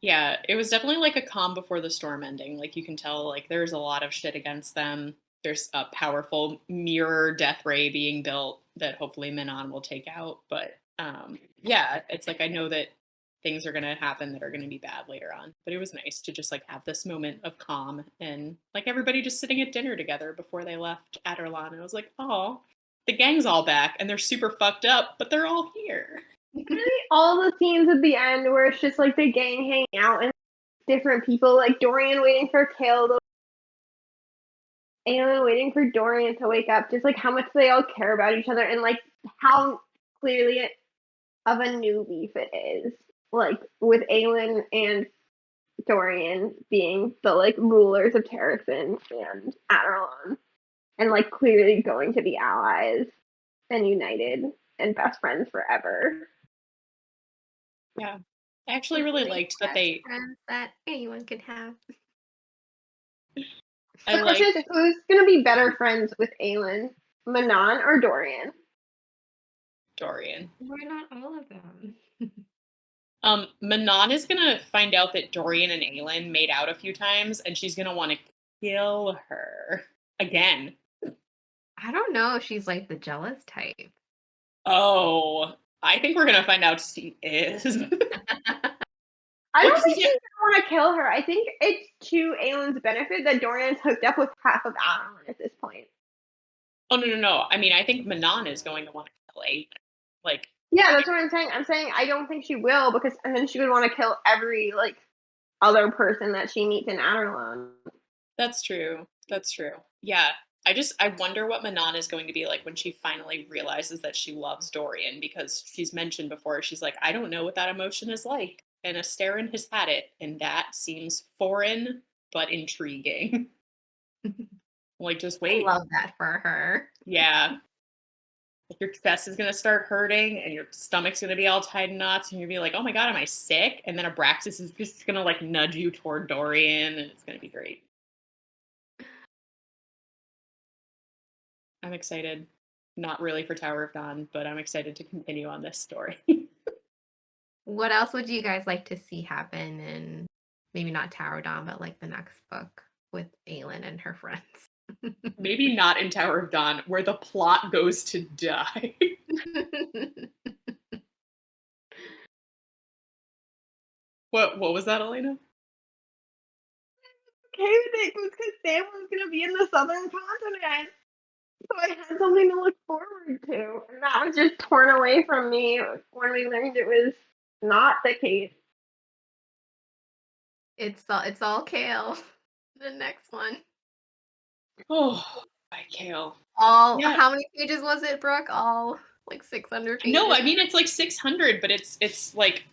Yeah, it was definitely like a calm before the storm ending. Like you can tell like there's a lot of shit against them. There's a powerful mirror death ray being built that hopefully Minon will take out. But yeah, it's like I know that things are gonna happen that are gonna be bad later on. But it was nice to just like have this moment of calm and like everybody just sitting at dinner together before they left Aderlan. And I was like, oh, the gang's all back and they're super fucked up, but they're all here. All the scenes at the end where it's just like the gang hanging out and different people, like Dorian waiting for Kale to Aelin waiting for Dorian to wake up, just like how much they all care about each other and like how clearly of a new leaf it is. Like with Aelin and Dorian being the like rulers of Terrasen and Adarlan and like clearly going to be allies and united and best friends forever. Yeah. I actually really Like liked that best they friends that anyone could have. I The question liked is who's gonna be better friends with Aelin? Manon or Dorian? Dorian. Why not all of them? Manon is gonna find out that Dorian and Aelin made out a few times, and she's gonna want to kill her again. I don't know if she's like the jealous type. Oh, I think we're gonna find out she is. I Well, don't 'cause think he she's gonna want to kill her. I think it's to Aelin's benefit that Dorian's hooked up with half of Adarlan at this point. oh no, no, no. I mean, I think Manon is going to want to kill Aelin. Like, Yeah, that's what I'm saying. I'm saying I don't think she will because and then she would want to kill every like other person that she meets in Adarlan. that's true. That's true. Yeah. I wonder what Manon is going to be like when she finally realizes that she loves Dorian because she's mentioned before, she's like, I don't know what that emotion is like. And Asterin has had it, and that seems foreign but intriguing. Like, just I wait. love that for her. Yeah. Like your chest is gonna start hurting and your stomach's gonna be all tied in knots and you're gonna be like, oh my god, am I sick? And then Abraxas is just gonna like nudge you toward Dorian and it's gonna be great. I'm excited. Not really for Tower of Dawn, but I'm excited to continue on this story. What else would you guys like to see happen in maybe not Tower Dawn, but like the next book with Aelin and her friends? Maybe not in Tower of Dawn, where the plot goes to die. What was that, Elena? Okay with it because Sam was gonna be in the southern continent. So I had something to look forward to. And that was just torn away from me when we learned it was not the case. It's all Kale. The next one. Oh, by Kale. All Yeah. how many pages was it, Brooke? All like 600 No, I pages. mean it's like 600, but it's like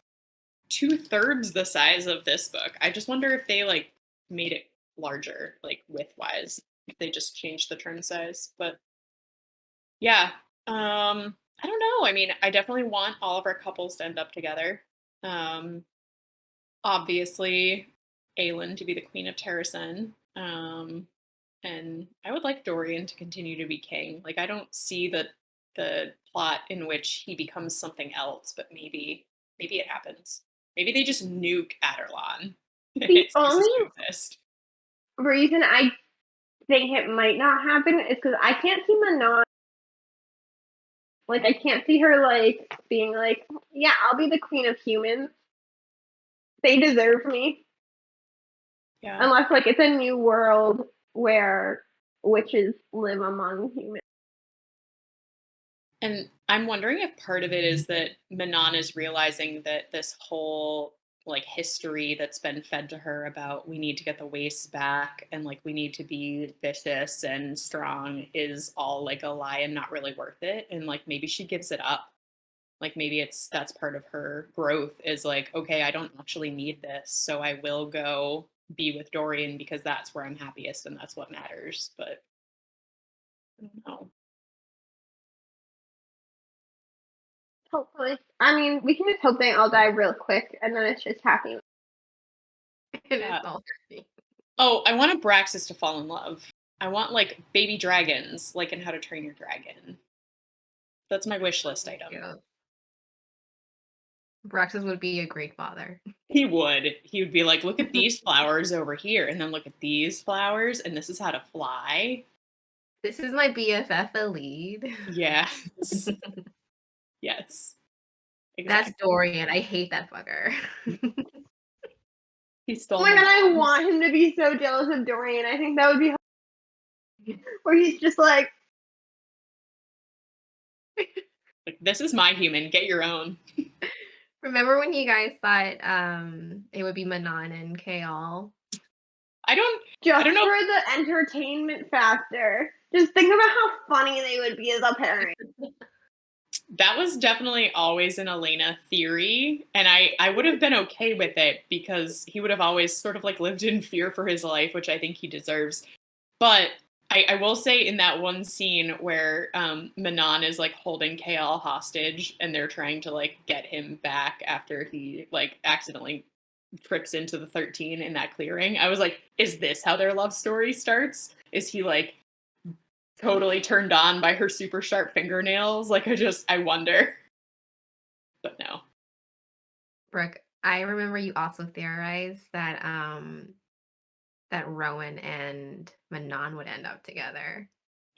2/3 the size of this book. I just wonder if they like made it larger, like width wise. If they just changed the trim size. But yeah. I don't know. I mean, I definitely want all of our couples to end up together. Um, Obviously, Aelin to be the Queen of Terrasen. And I would like Dorian to continue to be king. Like I don't see the plot in which he becomes something else, but maybe it happens. Maybe they just nuke Aderlon and The it ceases only to exist. reason I think it might not happen is because I can't see Manon. Like, I can't see her, like, being like, yeah, I'll be the queen of humans. They deserve me. Yeah. Unless, like, it's a new world where witches live among humans. And I'm wondering if part of it is that Manon is realizing that this whole like history that's been fed to her about we need to get the wastes back and like we need to be vicious and strong is all like a lie and not really worth it. And like maybe she gives it up. Like maybe that's part of her growth is like, okay, I don't actually need this. So I will go be with Dorian because that's where I'm happiest and that's what matters. But I don't know. Hopefully. I mean, we can just hope they all die real quick and then it's just happy. It is Yeah. all happy. Oh, I want Abraxas to fall in love. I want like baby dragons, like in How to Train Your Dragon. That's my wish list item. Yeah. Braxis would be a great father. He would. He would be like, look at these flowers over here, and then look at these flowers, and this is how to fly. This is my BFF lead. Yes. Yes. That's Exactly. Dorian. I hate that fucker. He Oh stole my my god, I mom. want him to be so jealous of Dorian. I think that would be where he's just like, Like, this is my human. Get your own. Remember when you guys thought it would be Manon and Kaol? I just don't know. for the entertainment factor. Just think about how funny they would be as a parent. That was definitely always an Elena theory, and I would have been okay with it because he would have always sort of like lived in fear for his life, which I think he deserves. But I will say in that one scene where Manon is like holding KL hostage and they're trying to like get him back after he like accidentally trips into the 13 in that clearing, I was like, is this how their love story starts? Is he like totally turned on by her super sharp fingernails? Like I wonder. But no. Brooke, I remember you also theorized that Rowan and Manon would end up together.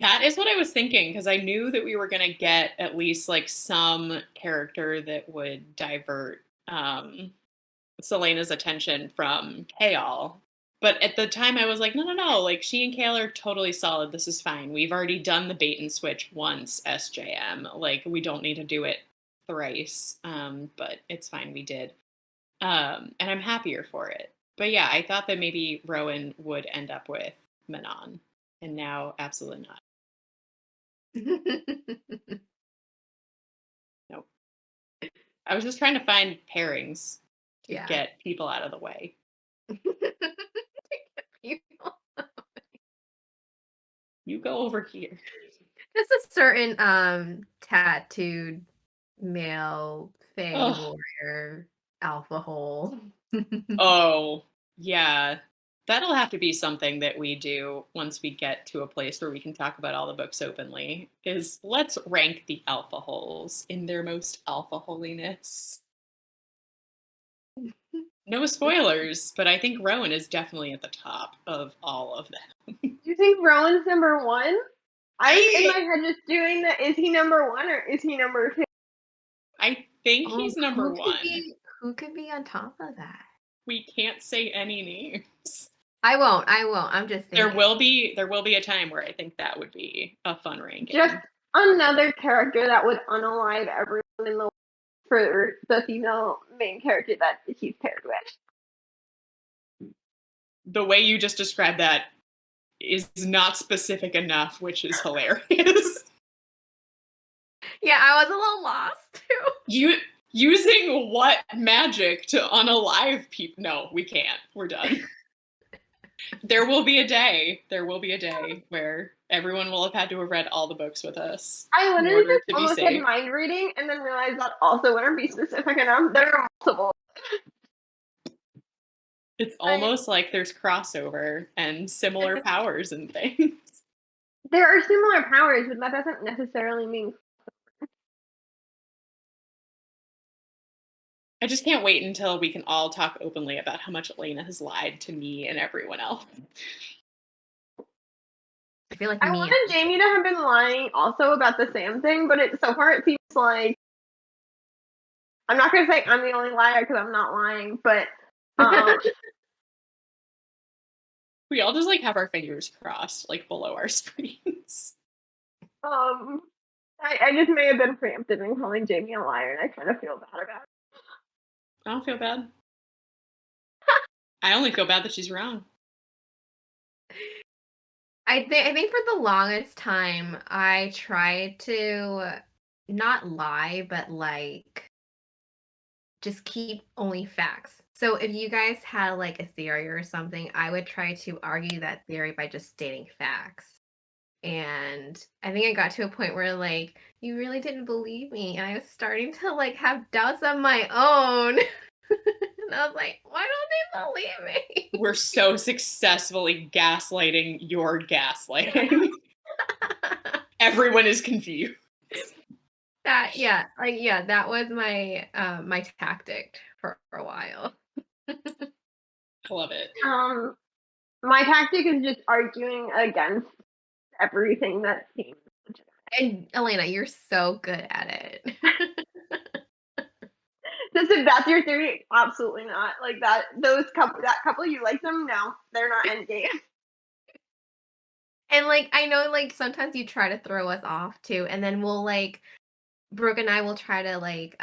That is what I was thinking because I knew that we were going to get at least like some character that would divert Selena's attention from Kaol. But at the time, I was like, no. Like, she and Kaol are totally solid. This is fine. We've already done the bait and switch once, SJM. Like, we don't need to do it thrice. But it's fine. We did. And I'm happier for it. But yeah, I thought that maybe Rowan would end up with Manon. And now, absolutely not. Nope. I was just trying to find pairings to Yeah. get people out of the way. People. You go over here. Just a certain tattooed male fae Oh, warrior alpha hole. oh, yeah. That'll have to be something that we do once we get to a place where we can talk about all the books openly. Is let's rank the alpha holes in their most alpha holiness. No spoilers, but I think Rowan is definitely at the top of all of them. Do you think Rowan's number one? I was in I my head just doing the is he number one or is he number two? I think Oh, he's number one. who could be on top of that? We can't say any names. I won't, I'm just There thinking. will be a time where I think that would be a fun Just ranking. another character that would unalive everyone in the for the female main character that he's paired with. The way you just described that is not specific enough, which is hilarious. Yeah, I was a little lost too. You using what magic to unalive people? No, we can't. We're done. There will be a day. There will be a day where everyone will have had to have read all the books with us I in literally order just to be almost said safe. mind reading and then realized that also wouldn't be specific enough. There are multiple. It's almost like there's crossover and similar powers and things. There are similar powers, but that doesn't necessarily mean. I just can't wait until we can all talk openly about how much Elena has lied to me and everyone else. I feel like I me. wanted Jamie to have been lying also about the Sam thing, but so far it seems like I'm not gonna say I'm the only liar because I'm not lying, but um, We all just like have our fingers crossed like below our screens. um, I just may have been preemptive in calling Jamie a liar, and I kind of feel bad about it. I don't feel bad. I only feel bad that she's wrong. I think for the longest time I tried to not lie, but like just keep only facts. So if you guys had like a theory or something, I would try to argue that theory by just stating facts. And I think I got to a point where like you really didn't believe me, and I was starting to like have doubts of my own. And I was like, why don't they believe me? We're so successfully gaslighting your gaslighting. Everyone is confused. That was my my tactic for a while. I love it. My tactic is just arguing against everything that seems legitimate. And Elena, you're so good at it. Just if that's your theory, absolutely not. Like that couple you like them? No, they're not endgame. And like I know like sometimes you try to throw us off too, and then we'll like Brooke and I will try to like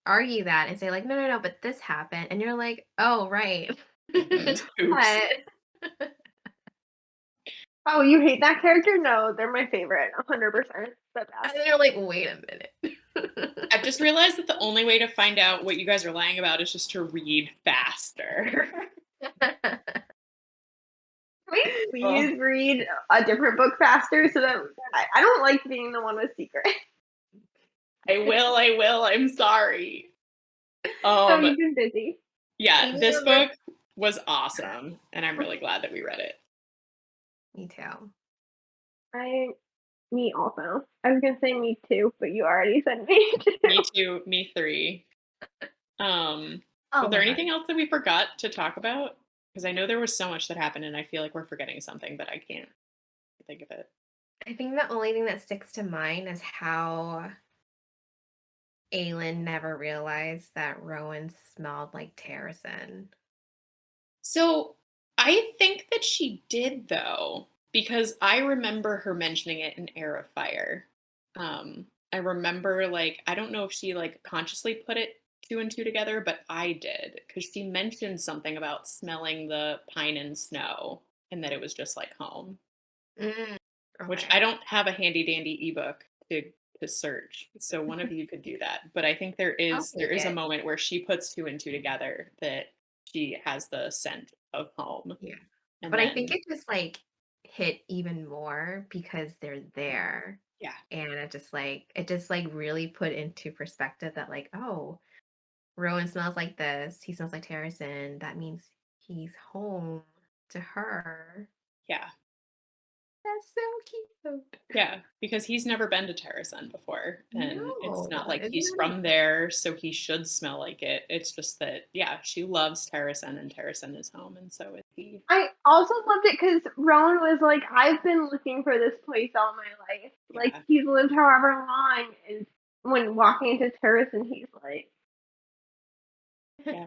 argue that and say like no, but this happened, and you're like, oh right. Oops. But Oh, you hate that character? No, they're my favorite. 100%. The and best. then you're like, wait a minute. I've just realized that the only way to find out what you guys are lying about is just to read faster. Can we Oh, please read a different book faster so that I don't like being the one with secrets. I will. I'm sorry. So you've been busy. Yeah, Even this though book was awesome, and I'm really glad that we read it. me too. Me also. I was gonna say me too, but you already said me too. Me too, me three. Oh Was there my god. anything else that we forgot to talk about? Because I know there was so much that happened, and I feel like we're forgetting something, but I can't think of it. I think the only thing that sticks to mind is how Aelin never realized that Rowan smelled like Terrasen. So I think that she did though, because I remember her mentioning it in Air of Fire. I remember like I don't know if she like consciously put it two and two together, but I did because she mentioned something about smelling the pine and snow and that it was just like home. Mm, Which okay. I don't have a handy dandy ebook to search. So one of you could do that. But I think there I'll is there take is a it. moment where she puts two and two together that she has the scent of home. Yeah. And But I think then it just like hit even more because they're there. Yeah. And it just really put into perspective that like, oh, Rowan smells like this. He smells like Terracin. That means he's home to her. Yeah. That's so cute. Yeah, because he's never been to Terrasun before, and it's No, not like isn't he's that from there, so he should smell like it. It's just that, yeah, she loves Terrasun, and Terrasun is home, and so is he. I also loved it because Rowan was like, I've been looking for this place all my life. Like, Yeah, he's lived however long, and when walking into Terrace, and he's like, yeah.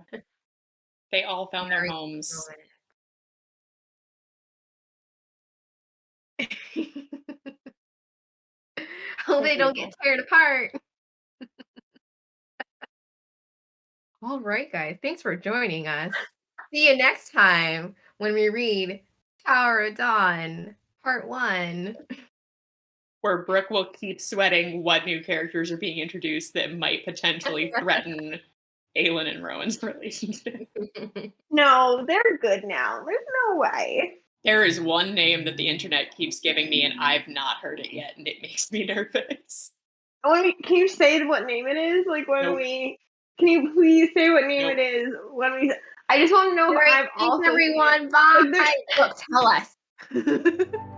They all found their very homes. cute moment. Hope So they don't get beautiful. teared apart. All right, guys. Thanks for joining us. See you next time when we read Tower of Dawn, Part 1. Where Brooke will keep sweating what new characters are being introduced that might potentially threaten Aelin and Rowan's relationship. no, they're good now. There's no way. There is one name that the internet keeps giving me, and I've not heard it yet, and it makes me nervous. Can you say what name it is? Like, Nope. can you please say what name Nope. it is when we, I just want to know All if right. I'm Thanks, also seeing it. everyone. Bye. Like, there's, Look, tell us.